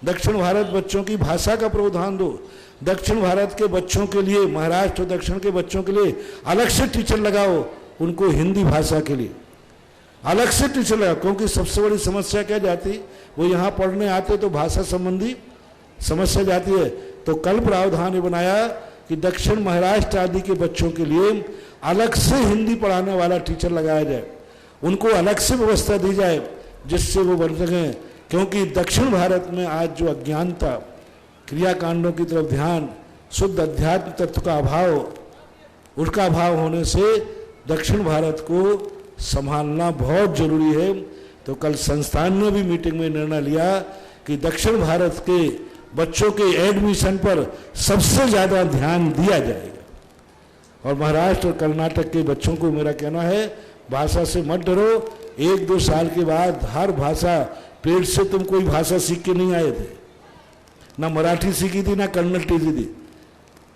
दक्षिण भारत बच्चों की भाषा का प्रोत्साहन दो। दक्षिण भारत के बच्चों के लिए, महाराष्ट्र और दक्षिण के बच्चों के लिए अलग से टीचर लगाओ, उनको हिंदी भाषा के लिए अलग से टीचर लगाओ। क्योंकि सबसे बड़ी समस्या क्या जाती, वो यहाँ पढ़ने आते तो भाषा संबंधी समस्या जाती है। तो कल प्रावधान ने बनाया कि दक्षिण महाराष्ट्र आदि के बच्चों के लिए अलग से हिंदी पढ़ाने वाला टीचर लगाया जाए, उनको अलग से व्यवस्था दी जाए जिससे वो बढ़ सकें। क्योंकि दक्षिण भारत में आज जो अज्ञानता, क्रियाकांडों की तरफ ध्यान, शुद्ध अध्यात्म तत्व का अभाव, उसका अभाव होने से दक्षिण भारत को संभालना बहुत जरूरी है। तो कल संस्थान ने भी मीटिंग में निर्णय लिया कि दक्षिण भारत के बच्चों के एडमिशन पर सबसे ज़्यादा ध्यान दिया जाएगा। और महाराष्ट्र और कर्नाटक के बच्चों को मेरा कहना है, भाषा से मत डरो। 1-2 साल के बाद हर भाषा, पेट से तुम कोई भाषा सीख के नहीं आए थे, ना मराठी सीखी थी ना कन्नड़ सीखी थी।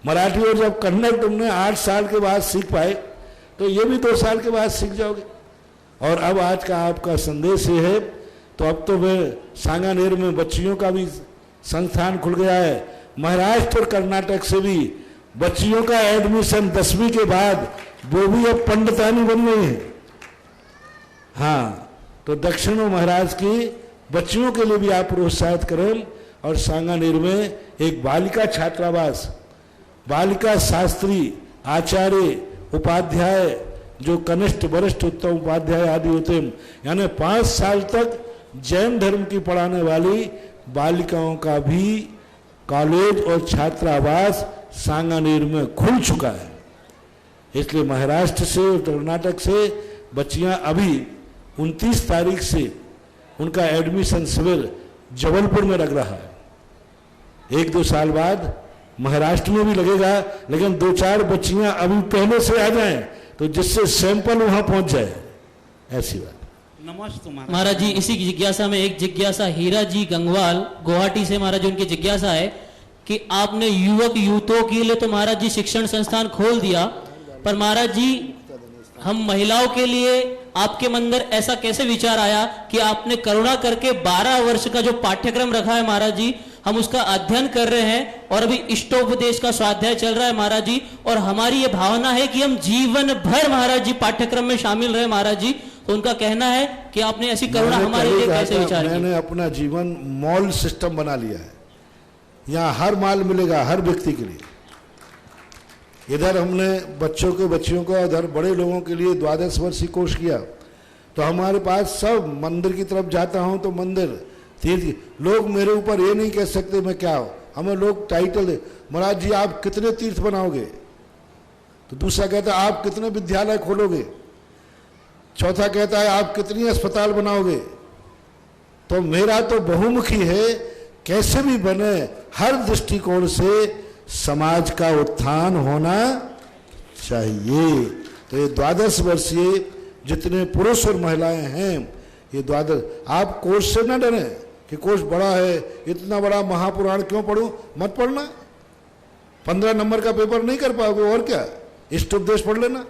मराठी और जब कन्नड़ तुमने 8 साल के बाद सीख पाए तो ये भी 2 साल के बाद सीख जाओगे। और अब आज का आपका संदेश ये है, तो अब तो वे सांगानेर में बच्चियों का भी संस्थान खुल गया है। महाराष्ट्र और कर्नाटक से भी बच्चियों का एडमिशन 10वीं के बाद वो भी अब पंडितानी बन गई है। हाँ, तो दक्षिण और महाराज की बच्चियों के लिए भी आप प्रोत्साहित करें। और सांगानेर में एक बालिका छात्रावास, बालिका शास्त्री, आचार्य, उपाध्याय, जो कनिष्ठ वरिष्ठ उत्तम उपाध्याय आदि होते हैं, यानी 5 साल तक जैन धर्म की पढ़ाने वाली बालिकाओं का भी कॉलेज और छात्रावास सांगानेर में खुल चुका है। इसलिए महाराष्ट्र से और कर्नाटक से बच्चियां अभी 29 तारीख से उनका एडमिशन शिविर जबलपुर में लग रहा है। 1-2 साल बाद महाराष्ट्र में भी लगेगा, लेकिन 2-4 बच्चियां अभी पहले से आ जाएं तो जिससे सैंपल वहां पहुंच जाए, ऐसी बात। नमस्ते महाराज जी, इसी की जिज्ञासा में एक जिज्ञासा हीरा जी गंगवाल गुवाहाटी से महाराज जी, उनकी जिज्ञासा है कि आपने युवक युवतियों के लिए तो महाराज जी शिक्षण संस्थान खोल दिया, पर महाराज जी हम महिलाओं के लिए आपके मन में ऐसा कैसे विचार आया कि आपने करुणा करके 12 वर्ष का जो पाठ्यक्रम रखा है महाराज जी, हम उसका अध्ययन कर रहे हैं और अभी इष्टोपदेश का स्वाध्याय चल रहा है महाराज जी, और हमारी ये भावना है कि हम जीवन भर महाराज जी पाठ्यक्रम में शामिल रहे महाराज जी। तो उनका कहना है कि आपने ऐसी करुणा हमारे लिए कैसे विचार किया? मैंने अपना जीवन मॉल सिस्टम बना लिया है, यहाँ हर माल मिलेगा हर व्यक्ति के लिए। इधर हमने बच्चियों का, उधर बड़े लोगों के लिए 12 वर्षीय कोर्स किया। तो हमारे पास सब, मंदिर की तरफ जाता हूं तो मंदिर, तीर्थ, लोग मेरे ऊपर ये नहीं कह सकते मैं क्या हूं, हमें लोग टाइटल दे, महाराज जी आप कितने तीर्थ बनाओगे, तो दूसरा कहता है आप कितने विद्यालय खोलोगे, चौथा कहता है आप कितनी अस्पताल बनाओगे। तो मेरा तो बहुमुखी है, कैसे भी बने हर दृष्टिकोण से समाज का उत्थान होना चाहिए। तो ये 12 वर्षीय जितने पुरुष और महिलाएं हैं, ये 12, आप कोर्स से ना डरें कि कोर्स बड़ा है, इतना बड़ा महापुराण क्यों पढ़ूं, मत पढ़ना। 15 नंबर का पेपर नहीं कर पाओगे, और क्या, इष्टोपदेश पढ़ लेना,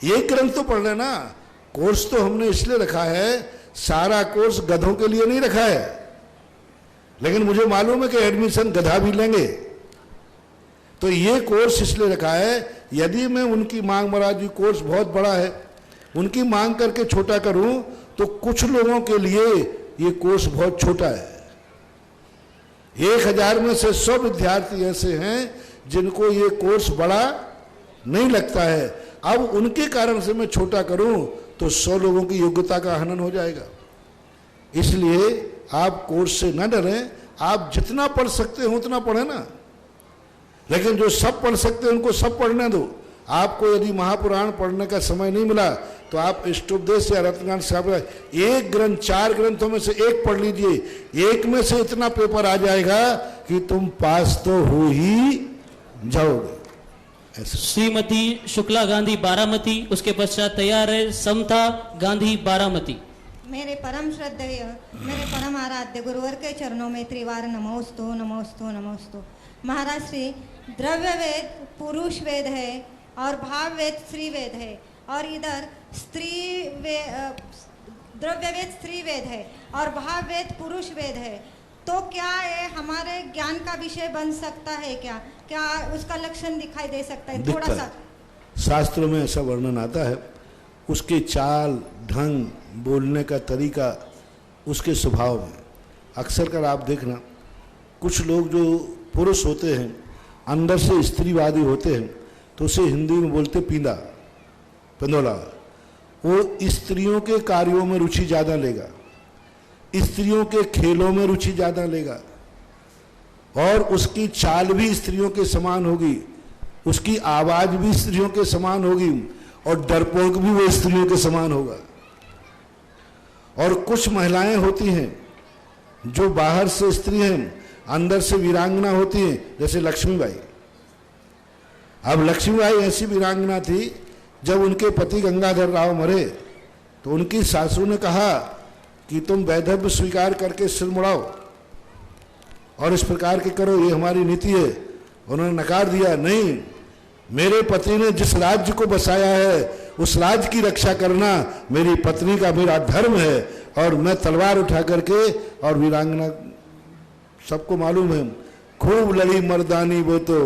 एक ग्रंथ तो पढ़ लेना। कोर्स तो हमने इसलिए रखा है, सारा कोर्स गधों के लिए नहीं रखा है, लेकिन मुझे मालूम है कि एडमिशन गधा भी लेंगे, तो ये कोर्स इसलिए रखा है, यदि मैं उनकी मांग, महाराज जी कोर्स बहुत बड़ा है, उनकी मांग करके छोटा करूं तो कुछ लोगों के लिए ये कोर्स बहुत छोटा है। 1000 में से 100 विद्यार्थी ऐसे हैं जिनको ये कोर्स बड़ा नहीं लगता है। अब उनके कारण से मैं छोटा करूं तो 100 लोगों की योग्यता का हनन हो जाएगा। इसलिए आप कोर्स से न डरें, आप जितना पढ़ सकते हो उतना पढ़े ना, लेकिन जो सब पढ़ सकते हैं उनको सब पढ़ने दो। आपको यदि महापुराण पढ़ने का समय नहीं मिला तो आप इष्टोपदेश या रत्नगान साहब एक ग्रंथ, 4 ग्रंथों में से एक पढ़ लीजिए, एक में से इतना पेपर आ जाएगा कि तुम पास तो हो ही जाओगे। श्रीमती शुक्ला गांधी बारामती, उसके पश्चात तैयार है समता गांधी बारामती। मेरे परम श्रद्धेय, मेरे परम आराध्य गुरुवर के चरणों में त्रिवार नमोस्तु नमोस्तु नमोस्तु। महाराज श्री द्रव्य वेद पुरुष वेद है और भाव वेद स्त्री वेद है, और इधर द्रव्य वेद स्त्री वेद है और भाव वेद पुरुष वेद है। तो क्या ये हमारे ज्ञान का विषय बन सकता है? क्या उसका लक्षण दिखाई दे सकता है? थोड़ा सा शास्त्रों में ऐसा वर्णन आता है, उसके चाल ढंग, बोलने का तरीका, उसके स्वभाव में। अक्सर कर आप देखना, कुछ लोग जो पुरुष होते हैं अंदर से स्त्रीवादी होते हैं, तो उसे हिंदी में बोलते पींदा, पंदोला। वो स्त्रियों के कार्यों में रुचि ज़्यादा लेगा, स्त्रियों के खेलों में रुचि ज़्यादा लेगा, और उसकी चाल भी स्त्रियों के समान होगी, उसकी आवाज़ भी स्त्रियों के समान होगी, और डरपोक भी वो स्त्रियों के समान होगा। और कुछ महिलाएं होती हैं जो बाहर से स्त्री हैं, अंदर से वीरांगना होती हैं, जैसे लक्ष्मीबाई। अब लक्ष्मीबाई ऐसी वीरांगना थी, जब उनके पति गंगाधर राव मरे तो उनकी सासू ने कहा कि तुम वैधव्य स्वीकार करके सिर मुड़ाओ और इस प्रकार के करो, ये हमारी नीति है। उन्होंने नकार दिया, नहीं, मेरे पति ने जिस राज्य को बसाया है उस राज्य की रक्षा करना मेरी पत्नी का मेरा धर्म है, और मैं तलवार उठा करके, और वीरांगना सबको मालूम है, खूब लड़ी मर्दानी वो तो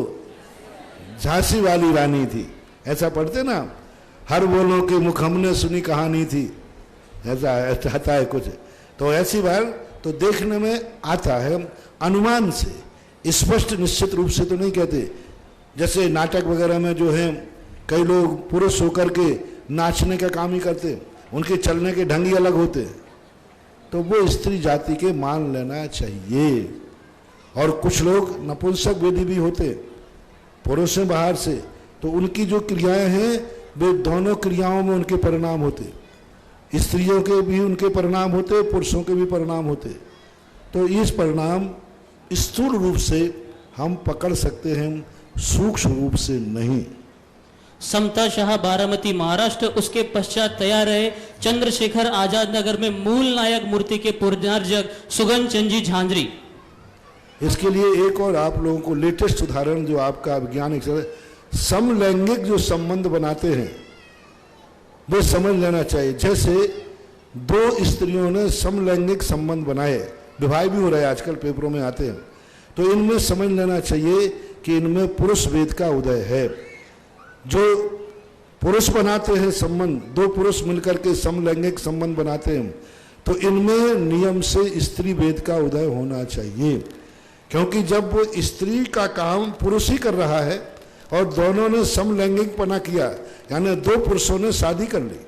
झांसी वाली रानी थी, ऐसा पढ़ते ना, हर बोलों के मुख हमने सुनी कहानी थी, ऐसा आता है कुछ। तो ऐसी बार तो देखने में आता है, अनुमान से, स्पष्ट निश्चित रूप से तो नहीं कहते। जैसे नाटक वगैरह में जो है, कई लोग पुरुष होकर के नाचने का काम ही करते, उनके चलने के ढंग ही अलग होते, तो वो स्त्री जाति के मान लेना चाहिए। और कुछ लोग नपुंसक वेदी भी होते, पुरुष हैं बाहर से, तो उनकी जो क्रियाएं हैं वे दोनों क्रियाओं में उनके परिणाम होते, स्त्रियों के भी उनके परिणाम होते, पुरुषों के भी परिणाम होते। तो इस परिणाम स्थूल रूप से हम पकड़ सकते हैं, सूक्ष्म रूप से नहीं। समता शाह बारामती महाराष्ट्र, उसके पश्चात तैयार रहे चंद्रशेखर आजाद नगर में मूल नायक मूर्ति के पुनर्जक सुगन चंद जी झांझरी। इसके लिए एक और आप लोगों को लेटेस्ट उदाहरण जो आपका वैज्ञानिक समलैंगिक जो संबंध बनाते हैं वो समझ लेना चाहिए। जैसे दो स्त्रियों ने समलैंगिक संबंध बनाए, विवाह भी हो रहा है आजकल, पेपरों में आते हैं, तो इनमें समझ लेना चाहिए कि इनमें पुरुष वेद का उदय है। जो पुरुष बनाते हैं संबंध, दो पुरुष मिलकर के समलैंगिक संबंध बनाते हैं, तो इनमें नियम से स्त्री वेद का उदय होना चाहिए। क्योंकि जब वो स्त्री का काम पुरुष ही कर रहा है और दोनों ने समलैंगिकपना किया, यानी दो पुरुषों ने शादी कर ली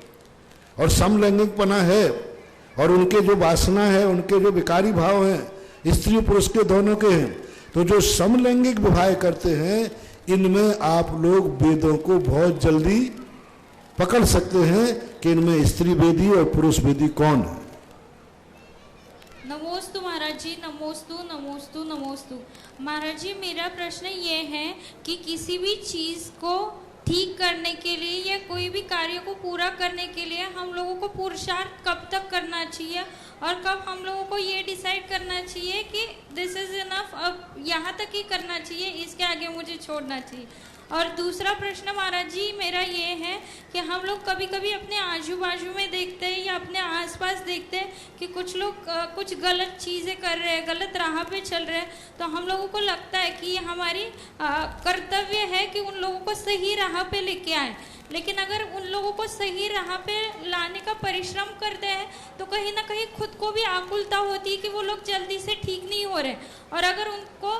और समलैंगिकपना है और उनके जो वासना है, उनके जो विकारी भाव हैं स्त्री पुरुष के दोनों के हैं, तो जो समलैंगिक विवाह करते हैं इनमें आप लोग वेदों को बहुत जल्दी पकड़ सकते हैं कि इनमें स्त्री वेदी और पुरुष वेदी कौन है। नमोस्तु महाराज जी, नमोस्तु नमोस्तु नमोस्तु। महाराज जी, मेरा प्रश्न ये है कि किसी भी चीज़ को ठीक करने के लिए या कोई भी कार्य को पूरा करने के लिए हम लोगों को पुरुषार्थ कब तक करना चाहिए और कब हम लोगों को ये डिसाइड करना चाहिए कि दिस इज़ इनफ, अब यहाँ तक ही करना चाहिए, इसके आगे मुझे छोड़ना चाहिए। और दूसरा प्रश्न महाराज जी मेरा ये है कि हम लोग कभी कभी अपने आजू बाजू में देखते हैं या अपने आसपास देखते हैं कि कुछ लोग कुछ गलत चीज़ें कर रहे हैं, गलत राह पे चल रहे हैं, तो हम लोगों को लगता है कि ये हमारी कर्तव्य है कि उन लोगों को सही राह पे लेके आए। लेकिन अगर उन लोगों को सही राह पे लाने का परिश्रम करते हैं तो कहीं ना कहीं खुद को भी आकुलता होती है कि वो लोग जल्दी से ठीक नहीं हो रहे, और अगर उनको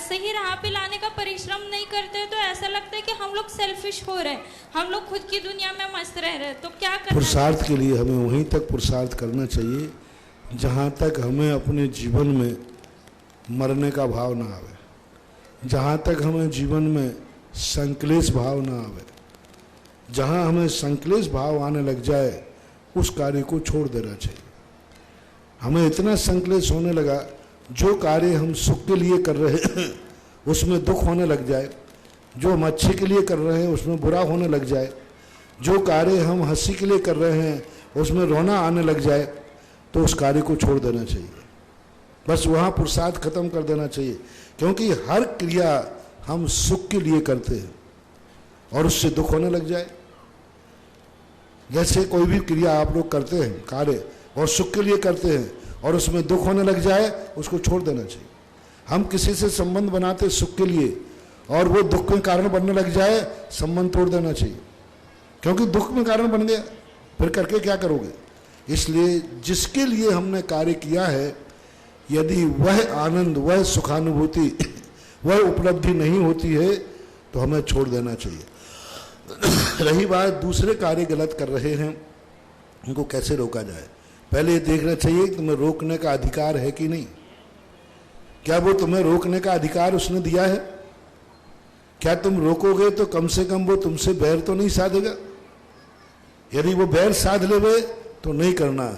सही राह पे लाने का परिश्रम नहीं करते तो ऐसा लगता है कि हम लोग सेल्फिश हो रहे हैं, हम लोग खुद की दुनिया में मस्त रह रहे हैं। तो क्या करना पुरुषार्थ के लिए हमें वहीं तक पुरुषार्थ करना चाहिए जहाँ तक हमें अपने जीवन में मरने का भाव ना आवे, जहाँ तक हमें जीवन में संक्लेश भाव ना आवे। जहाँ हमें संक्लेश भाव आने लग जाए उस कार्य को छोड़ देना चाहिए। हमें इतना संक्लेश होने लगा, जो कार्य हम सुख के लिए कर रहे हैं उसमें दुख होने लग जाए, जो हम अच्छे के लिए कर रहे हैं उसमें बुरा होने लग जाए, जो कार्य हम हंसी के लिए कर रहे हैं उसमें रोना आने लग जाए, तो उस कार्य को छोड़ देना चाहिए। बस वहाँ पुरुषार्थ खत्म कर देना चाहिए। क्योंकि हर क्रिया हम सुख के लिए करते हैं और उससे दुख होने लग जाए। जैसे कोई भी क्रिया आप लोग करते हैं कार्य और सुख के लिए करते हैं और उसमें दुख होने लग जाए, उसको छोड़ देना चाहिए। हम किसी से संबंध बनाते सुख के लिए और वो दुख के कारण बनने लग जाए, संबंध तोड़ देना चाहिए। क्योंकि दुख में कारण बन गया, फिर करके क्या करोगे। इसलिए जिसके लिए हमने कार्य किया है, यदि वह आनंद, वह सुखानुभूति, वह उपलब्धि नहीं होती है तो हमें छोड़ देना चाहिए। रही बात दूसरे कार्य गलत कर रहे हैं, उनको कैसे रोका जाए, पहले ये देखना चाहिए कि तुम्हें रोकने का अधिकार है कि नहीं। क्या वो तुम्हें रोकने का अधिकार उसने दिया है? क्या तुम रोकोगे तो कम से कम वो तुमसे बैर तो नहीं साधेगा? यदि वो बैर साध लेवे तो नहीं करना।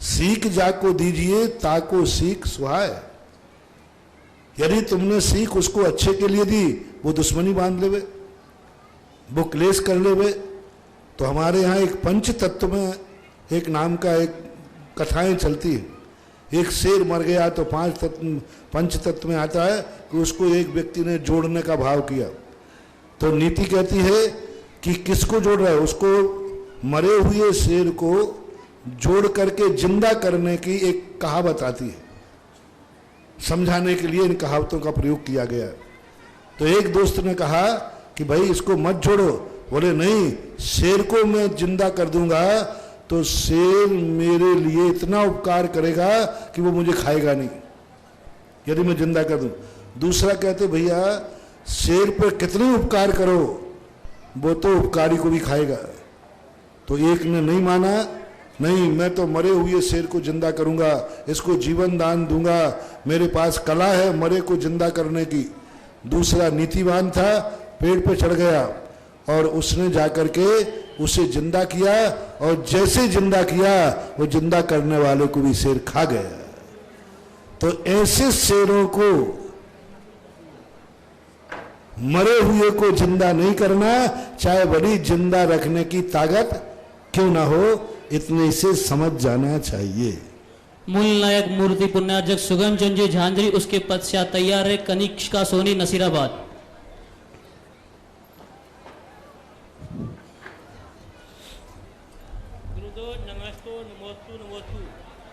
सीख जाको दीजिए ताको सीख सुहाए। यदि तुमने सीख उसको अच्छे के लिए दी, वो दुश्मनी बांध लेवे, वो क्लेश कर लेवे। तो हमारे यहाँ एक पंच तत्व में एक नाम का एक कथाएं चलती है। एक शेर मर गया तो पंच तत्व में आता है कि उसको एक व्यक्ति ने जोड़ने का भाव किया। तो नीति कहती है कि किसको जोड़ रहा है, उसको मरे हुए शेर को जोड़ करके जिंदा करने की एक कहावत आती है। समझाने के लिए इन कहावतों का प्रयोग किया गया। तो एक दोस्त ने कहा कि भाई इसको मत जोड़ो। बोले नहीं, शेर को मैं जिंदा कर दूंगा तो शेर मेरे लिए इतना उपकार करेगा कि वो मुझे खाएगा नहीं, यदि मैं जिंदा कर दूं। दूसरा कहते भैया शेर पर कितने उपकार करो, वो तो उपकारी को भी खाएगा। तो एक ने नहीं माना, नहीं मैं तो मरे हुए शेर को जिंदा करूंगा, इसको जीवन दान दूंगा, मेरे पास कला है मरे को जिंदा करने की। दूसरा नीतिवान था, पेड़ पे चढ़ गया और उसने जाकर के उसे जिंदा किया, और जैसे जिंदा किया वो जिंदा करने वाले को भी शेर खा गया। तो ऐसे शेरों को मरे हुए को जिंदा नहीं करना, चाहे बड़ी जिंदा रखने की ताकत क्यों ना हो, इतने से समझ जाना चाहिए। मूल नायक मूर्ति पुण्यार्जक सुगम चंद जी झांझरी, उसके पश्चात तैयार है कनिष्का सोनी नसीराबाद।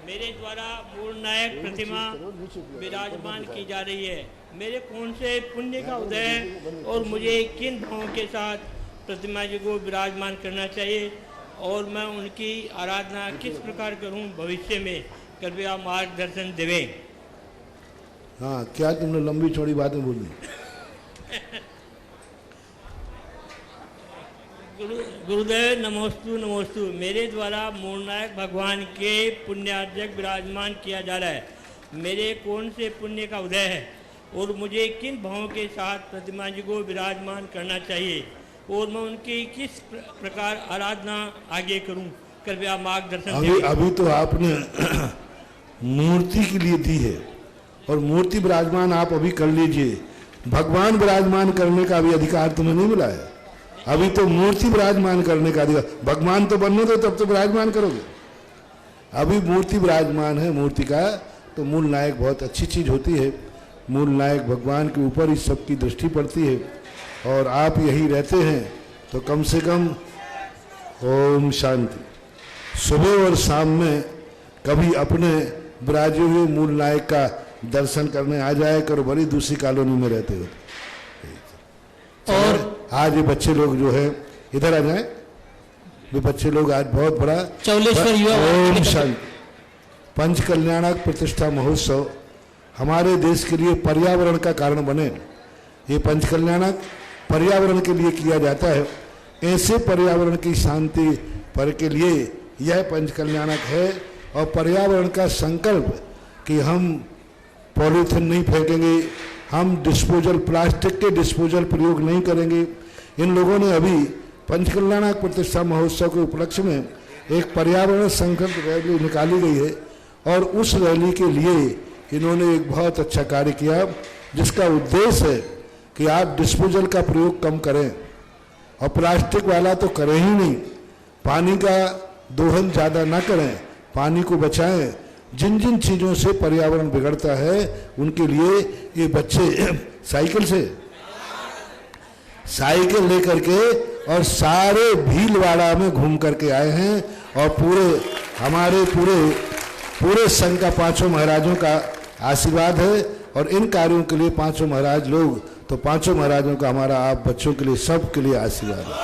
मेरे द्वारा मूल नायक प्रतिमा विराजमान की जा रही है। मेरे कौन से पुण्य का उदय है और मुझे किन भावों के साथ प्रतिमा जी को विराजमान करना चाहिए और मैं उनकी आराधना किस प्रकार करूं भविष्य में, कृपया मार्गदर्शन देवें। हाँ, क्या तुमने लंबी चौड़ी बातें बोली? गुरुदेव नमोस्तु नमोस्तु। मेरे द्वारा मूल नायक भगवान के पुण्यार्जक विराजमान किया जा रहा है। मेरे कौन से पुण्य का उदय है और मुझे किन भावों के साथ प्रतिमा जी को विराजमान करना चाहिए और मैं उनकी किस प्रकार आराधना आगे करूं, कृपया मार्गदर्शन। अभी तो आपने मूर्ति के लिए दी है और मूर्ति विराजमान आप अभी कर लीजिए। भगवान विराजमान करने का अभी अधिकार तुम्हें नहीं मिला है। अभी तो मूर्ति विराजमान करने का अधिकार, भगवान तो बनने दो तब तो विराजमान करोगे। अभी मूर्ति विराजमान है, मूर्ति का तो मूल नायक बहुत अच्छी चीज होती है। मूल नायक भगवान के ऊपर ही सबकी दृष्टि पड़ती है और आप यही रहते हैं तो कम से कम ओम शांति। सुबह और शाम में कभी अपने विराजे हुए मूल नायक का दर्शन करने आ जाया करो, बड़ी दूसरी कॉलोनी में रहते हो। और आज ये बच्चे लोग जो है इधर आ जाए, ये बच्चे लोग आज बहुत बड़ा ओम शांति पंच कल्याणक प्रतिष्ठा महोत्सव हमारे देश के लिए पर्यावरण का कारण बने। ये पंच कल्याणक पर्यावरण के लिए किया जाता है। ऐसे पर्यावरण की शांति पर के लिए यह पंच कल्याणक है और पर्यावरण का संकल्प कि हम पॉलीथिन नहीं फेंकेंगे, हम डिस्पोजल प्लास्टिक के डिस्पोजल प्रयोग नहीं करेंगे। इन लोगों ने अभी पंच कल्याणक प्रतिष्ठा महोत्सव के उपलक्ष्य में एक पर्यावरण संकल्प रैली निकाली गई है और उस रैली के लिए इन्होंने एक बहुत अच्छा कार्य किया जिसका उद्देश्य है कि आप डिस्पोजल का प्रयोग कम करें और प्लास्टिक वाला तो करें ही नहीं, पानी का दोहन ज़्यादा ना करें, पानी को बचाएं। जिन जिन चीज़ों से पर्यावरण बिगड़ता है उनके लिए ये बच्चे साइकिल लेकर के और सारे भीलवाड़ा में घूम करके आए हैं और हमारे पूरे संघ का पांचों महाराजों का आशीर्वाद है और इन कार्यों के लिए पांचों महाराज लोग, तो पांचों महाराजों का हमारा आप बच्चों के लिए सब के लिए आशीर्वाद है।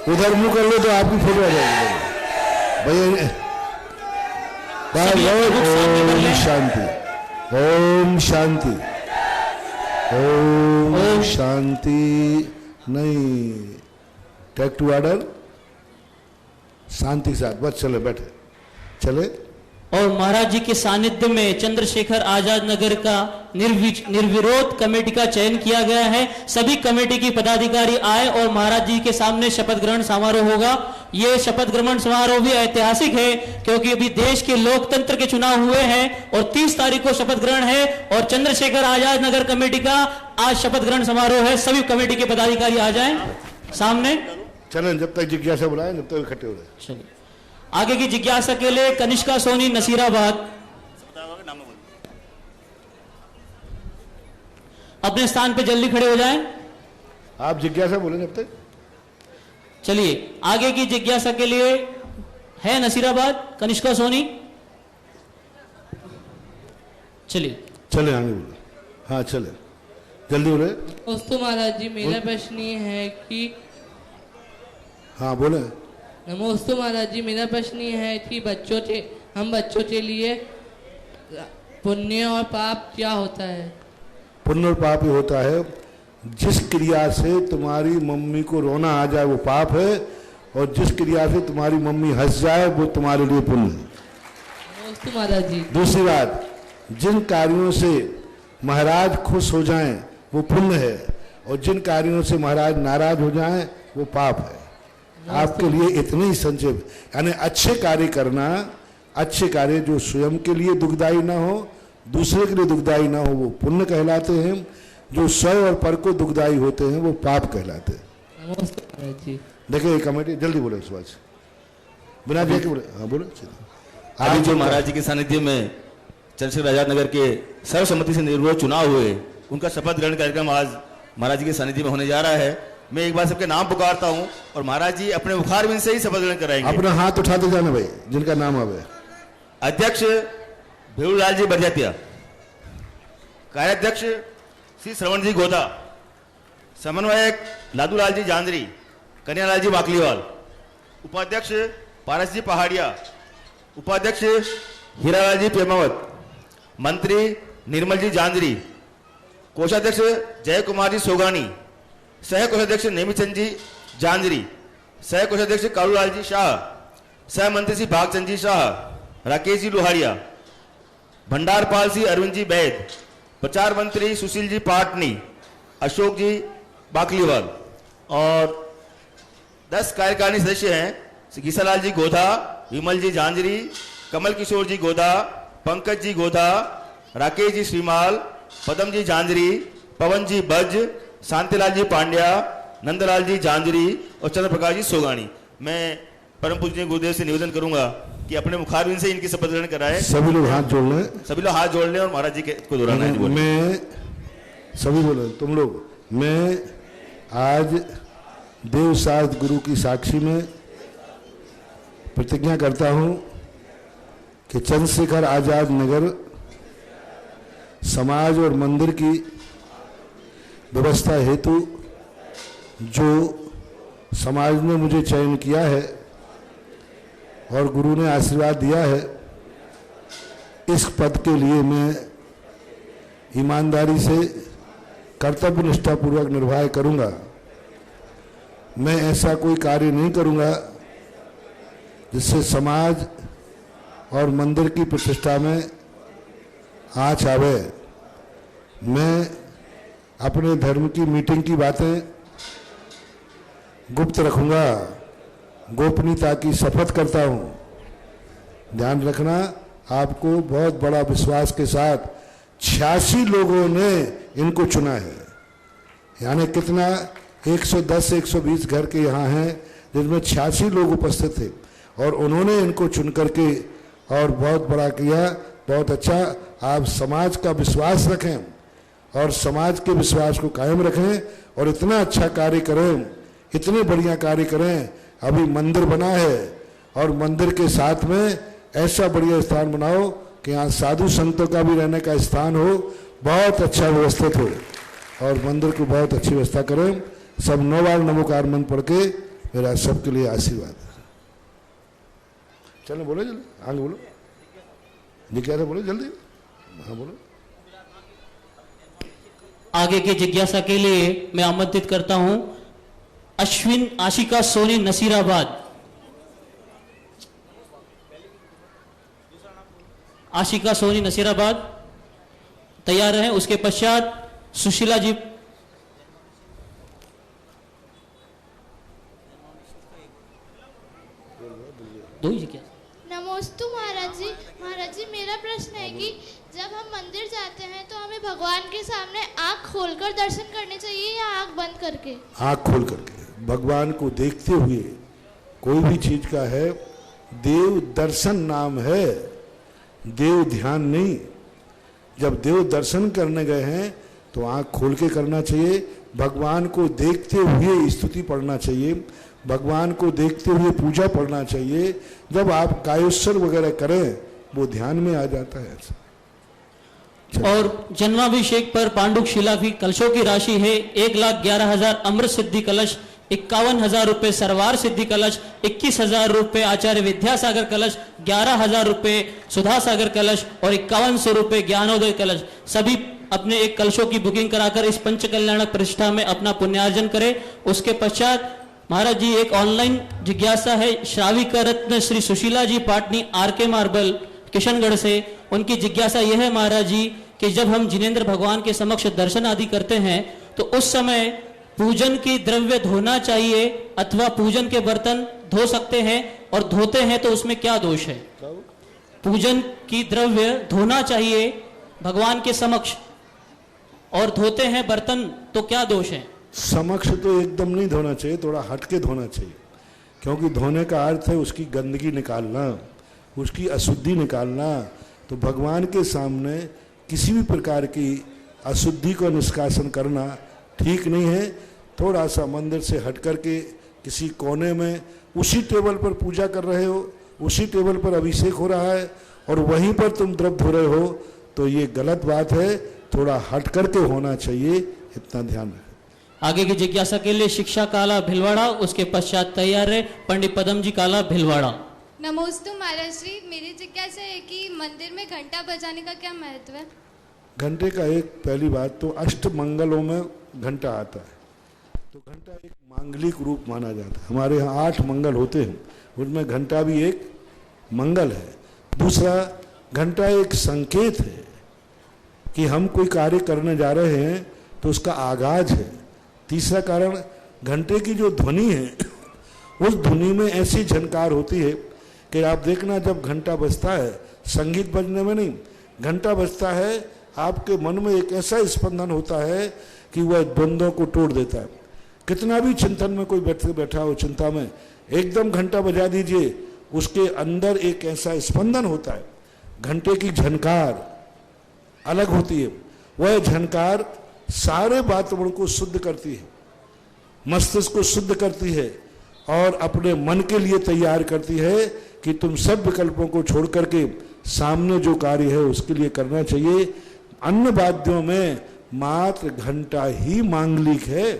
उधर मुंह कर लो तो आपकी फोटो आ जाएगी भैया। ओम शांति, ओम शांति, ओम शांति। नहीं, टेक टू ऑर्डर, शांति के साथ बस चले, बैठे चले। और महाराज जी के सानिध्य में चंद्रशेखर आजाद नगर का निर्विरोध कमेटी का चयन किया गया है। सभी कमेटी की पदाधिकारी आए और महाराज जी के सामने शपथ ग्रहण समारोह होगा। ये शपथ ग्रहण समारोह भी ऐतिहासिक है क्योंकि अभी देश के लोकतंत्र के चुनाव हुए हैं और 30 तारीख को शपथ ग्रहण है और चंद्रशेखर आजाद नगर कमेटी का आज शपथ ग्रहण समारोह है। सभी कमेटी के पदाधिकारी आ जाए सामने। चलें, जब तक जिज्ञासा बुलाए जब तक इकट्ठे हो रहे। चलिए, आगे की जिज्ञासा के लिए कनिष्का सोनी नसीराबाद अपने स्थान पे जल्दी खड़े हो जाएं। आप जिज्ञासा बोले जब तक। चलिए, आगे की जिज्ञासा के लिए है नसीराबाद कनिष्का सोनी। चलिए चले, आगे बोले। हाँ चले, जल्दी बोले। दोस्तों महाराज जी, मेरा प्रश्न ये है कि हाँ बोले। नमोस्तु महाराज जी, मेरा प्रश्न ये है कि हम बच्चों के लिए पुण्य और पाप क्या होता है? पुण्य और पाप ही होता है, जिस क्रिया से तुम्हारी मम्मी को रोना आ जाए वो पाप है और जिस क्रिया से तुम्हारी मम्मी हंस जाए वो तुम्हारे लिए पुण्य है। नमोस्तु महाराज जी। दूसरी बात, जिन कार्यों से महाराज खुश हो जाएं वो पुण्य है और जिन कार्यों से महाराज नाराज हो जाएं वो पाप है। आपके लिए इतने ही संक्षेप, यानी अच्छे कार्य करना, अच्छे कार्य जो स्वयं के लिए दुखदायी ना हो, दूसरे के लिए दुखदायी ना हो, वो पुण्य कहलाते हैं। जो स्व और पर को दुखदायी होते हैं वो पाप कहलाते हैं। नमस्ते महाराज जी। देखिए ये कमेटी जल्दी बोले इस बात से, बिना देखे बोले। हाँ बोलो। आज जो महाराज जी के सानिध्य में चंद्रशेखर आजाद नगर के सर्वसम्मति से निर्विरोध चुनाव हुए, उनका शपथ ग्रहण कार्यक्रम आज महाराज जी के सानिध्य में होने जा रहा है। मैं एक बार सबके नाम पुकारता हूं और महाराज जी अपने मुखारबिंद से ही शपथ ग्रहण कराएंगे। अपना हाथ उठाते जाना भाई जिनका नाम आवे। अध्यक्ष भेड़ूलाल जी बरजातिया, कार्याध्यक्ष श्री श्रवण जी गोदा, समन्वयक लादूलाल जी जांजरी, कन्यालाल जी बाकलीवाल, उपाध्यक्ष पारस जी पहाड़िया, उपाध्यक्ष हीरालाल जी प्रेमावत, मंत्री निर्मल जी जांजरी, कोषाध्यक्ष जय कुमार जी सोगानी, सह कोषाध्यक्ष नेमीचंद जी जांजरी, सह कोषाध्यक्ष कालूलाल जी शाह, सह मंत्री श्री भागचंद जी शाह, राकेश जी लोहारिया, भंडारपाल सिंह अरविंद जी बैद, प्रचार मंत्री सुशील जी पाटनी, अशोक जी बाकलीवाल और 10 कार्यकारिणी सदस्य हैं गीसालाल जी गोधा, विमल जी जांजरी, कमल किशोर जी गोधा, पंकज जी गोधा, राकेश जी श्रीमाल, पदम जी जांजरी, पवन जी बज, शांतिलाल जी पांड्या, नंदलाल जी जांजरी और चंद्र प्रकाश जी सोगानी। मैं परम पूज्य गुरुदेव से निवेदन करूंगा कि अपने मुखारबिंद से इनकी शपथ ग्रहण कराएं। सभी लोग हाथ जोड़ लें, सभी लोग हाथ जोड़ लें और महाराज जी को दोहराना है। मैं सभी बोले तुम लोग, मैं आज देवसाद गुरु की साक्षी में प्रतिज्ञा करता हूं कि चंद्रशेखर आजाद नगर समाज और मंदिर की व्यवस्था हेतु जो समाज ने मुझे चयन किया है और गुरु ने आशीर्वाद दिया है, इस पद के लिए मैं ईमानदारी से कर्तव्य निष्ठापूर्वक निर्वाह करूंगा। मैं ऐसा कोई कार्य नहीं करूंगा जिससे समाज और मंदिर की प्रतिष्ठा में आँच आवे। मैं अपने धर्म की मीटिंग की बातें गुप्त रखूंगा, गोपनीयता की शपथ करता हूं। ध्यान रखना, आपको बहुत बड़ा विश्वास के साथ 86 लोगों ने इनको चुना है। यानी कितना 110-120 घर के यहाँ हैं जिनमें 86 लोग उपस्थित थे और उन्होंने इनको चुन करके और बहुत बड़ा किया। बहुत अच्छा। आप समाज का विश्वास रखें और समाज के विश्वास को कायम रखें और इतना अच्छा कार्य करें, इतने बढ़िया कार्य करें। अभी मंदिर बना है और मंदिर के साथ में ऐसा बढ़िया स्थान बनाओ कि यहाँ साधु संतों का भी रहने का स्थान हो, बहुत अच्छा व्यवस्थित हो और मंदिर को बहुत अच्छी व्यवस्था करें। सब 9 बार नमोकार मंत्र पढ़ के मेरा सबके लिए आशीर्वाद है। चलो बोलो जल्दी, आगे बोलो जी, क्या था बोलो जल्दी। हाँ बोलो। आगे की जिज्ञासा के लिए मैं आमंत्रित करता हूं अश्विन आशिका सोनी नसीराबाद। आशिका सोनी नसीराबाद तैयार हैं। उसके पश्चात सुशीला जी। दो ही जिज्ञासा। नमोस्तु महाराज जी। महाराज जी मेरा प्रश्न है कि जब हम मंदिर जाते हैं तो हमें भगवान के सामने आंख खोलकर दर्शन करने चाहिए या आंख बंद करके? आंख खोल करके भगवान को देखते हुए। कोई भी चीज का है देव दर्शन नाम है, देव ध्यान नहीं। जब देव दर्शन करने गए हैं तो आंख खोल के करना चाहिए। भगवान को देखते हुए स्तुति पढ़ना चाहिए, भगवान को देखते हुए पूजा पढ़ना चाहिए। जब आप कायोत्सव वगैरह करें वो ध्यान में आ जाता है। और जन्माभिषेक पर पांडुक शिला की कलशों की राशि है 1,11,000 अमृत सिद्धि कलश, 51,000 रुपए सरवार सिद्धि कलश, 21,000 रुपए आचार्य विद्यासागर कलश, 11,000 रुपए सुधा सागर कलश और 5100 रुपए ज्ञानोदय कलश। सभी अपने एक कलशों की बुकिंग कराकर इस पंच कल्याणक प्रतिष्ठा में अपना पुण्यार्जन करें। उसके पश्चात महाराज जी एक ऑनलाइन जिज्ञासा है श्राविका रत्न श्री सुशीला जी पाटनी आरके मार्बल किशनगढ़ से। उनकी जिज्ञासा यह है महाराज जी कि जब हम जिनेंद्र भगवान के समक्ष दर्शन आदि करते हैं तो उस समय पूजन की द्रव्य धोना चाहिए अथवा पूजन के बर्तन धो सकते हैं, और धोते हैं तो उसमें क्या दोष है? पूजन की द्रव्य धोना चाहिए भगवान के समक्ष और धोते हैं बर्तन तो क्या दोष है? समक्ष तो एकदम नहीं धोना चाहिए, थोड़ा हटके धोना चाहिए, क्योंकि धोने का अर्थ है उसकी गंदगी निकालना, उसकी अशुद्धि निकालना। तो भगवान के सामने किसी भी प्रकार की अशुद्धि को निष्कासन करना ठीक नहीं है। थोड़ा सा मंदिर से हट करके किसी कोने में उसी टेबल पर पूजा कर रहे हो, उसी टेबल पर अभिषेक हो रहा है और वहीं पर तुम द्रव्य धो रहे हो, तो ये गलत बात है। थोड़ा हट करके होना चाहिए, इतना ध्यान रखें। आगे की जिज्ञासा के लिए शिक्षा काला भिलवाड़ा, उसके पश्चात तैयार है पंडित पदम जी काला भिलवाड़ा। नमोस्तु महाराज श्री, मेरी जिज्ञासा है कि मंदिर में घंटा बजाने का क्या महत्व है? घंटे का एक पहली बात तो अष्ट मंगलों में घंटा आता है, तो घंटा एक मांगलिक रूप माना जाता है। हमारे यहाँ 8 मंगल होते हैं, उनमें घंटा भी एक मंगल है। दूसरा, घंटा एक संकेत है कि हम कोई कार्य करने जा रहे हैं तो उसका आगाज है। तीसरा कारण, घंटे की जो ध्वनि है उस ध्वनि में ऐसी झनकार होती है कि आप देखना जब घंटा बजता है, संगीत बजने में नहीं, घंटा बजता है, आपके मन में एक ऐसा स्पंदन होता है कि वह द्वंद्वों को तोड़ देता है। कितना भी चिंतन में कोई बैठा हो, चिंता में, एकदम घंटा बजा दीजिए, उसके अंदर एक ऐसा स्पंदन होता है। घंटे की झनकार अलग होती है, वह झनकार सारे वातावरण को शुद्ध करती है, मस्तिष्क को शुद्ध करती है और अपने मन के लिए तैयार करती है कि तुम सब विकल्पों को छोड़ करके सामने जो कार्य है उसके लिए करना चाहिए। अन्य वाद्यों में मात्र घंटा ही मांगलिक है,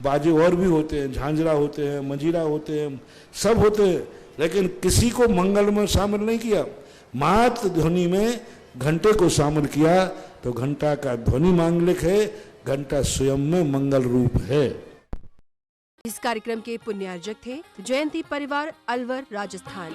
बाजे और भी होते हैं, झांझरा होते हैं, मंजीरा होते हैं, सब होते हैं, लेकिन किसी को मंगल में शामिल नहीं किया, मात्र ध्वनि में घंटे को शामिल किया। तो घंटा का ध्वनि मांगलिक है, घंटा स्वयं में मंगल रूप है। इस कार्यक्रम के पुण्यार्जक थे जयंती परिवार, अलवर, राजस्थान।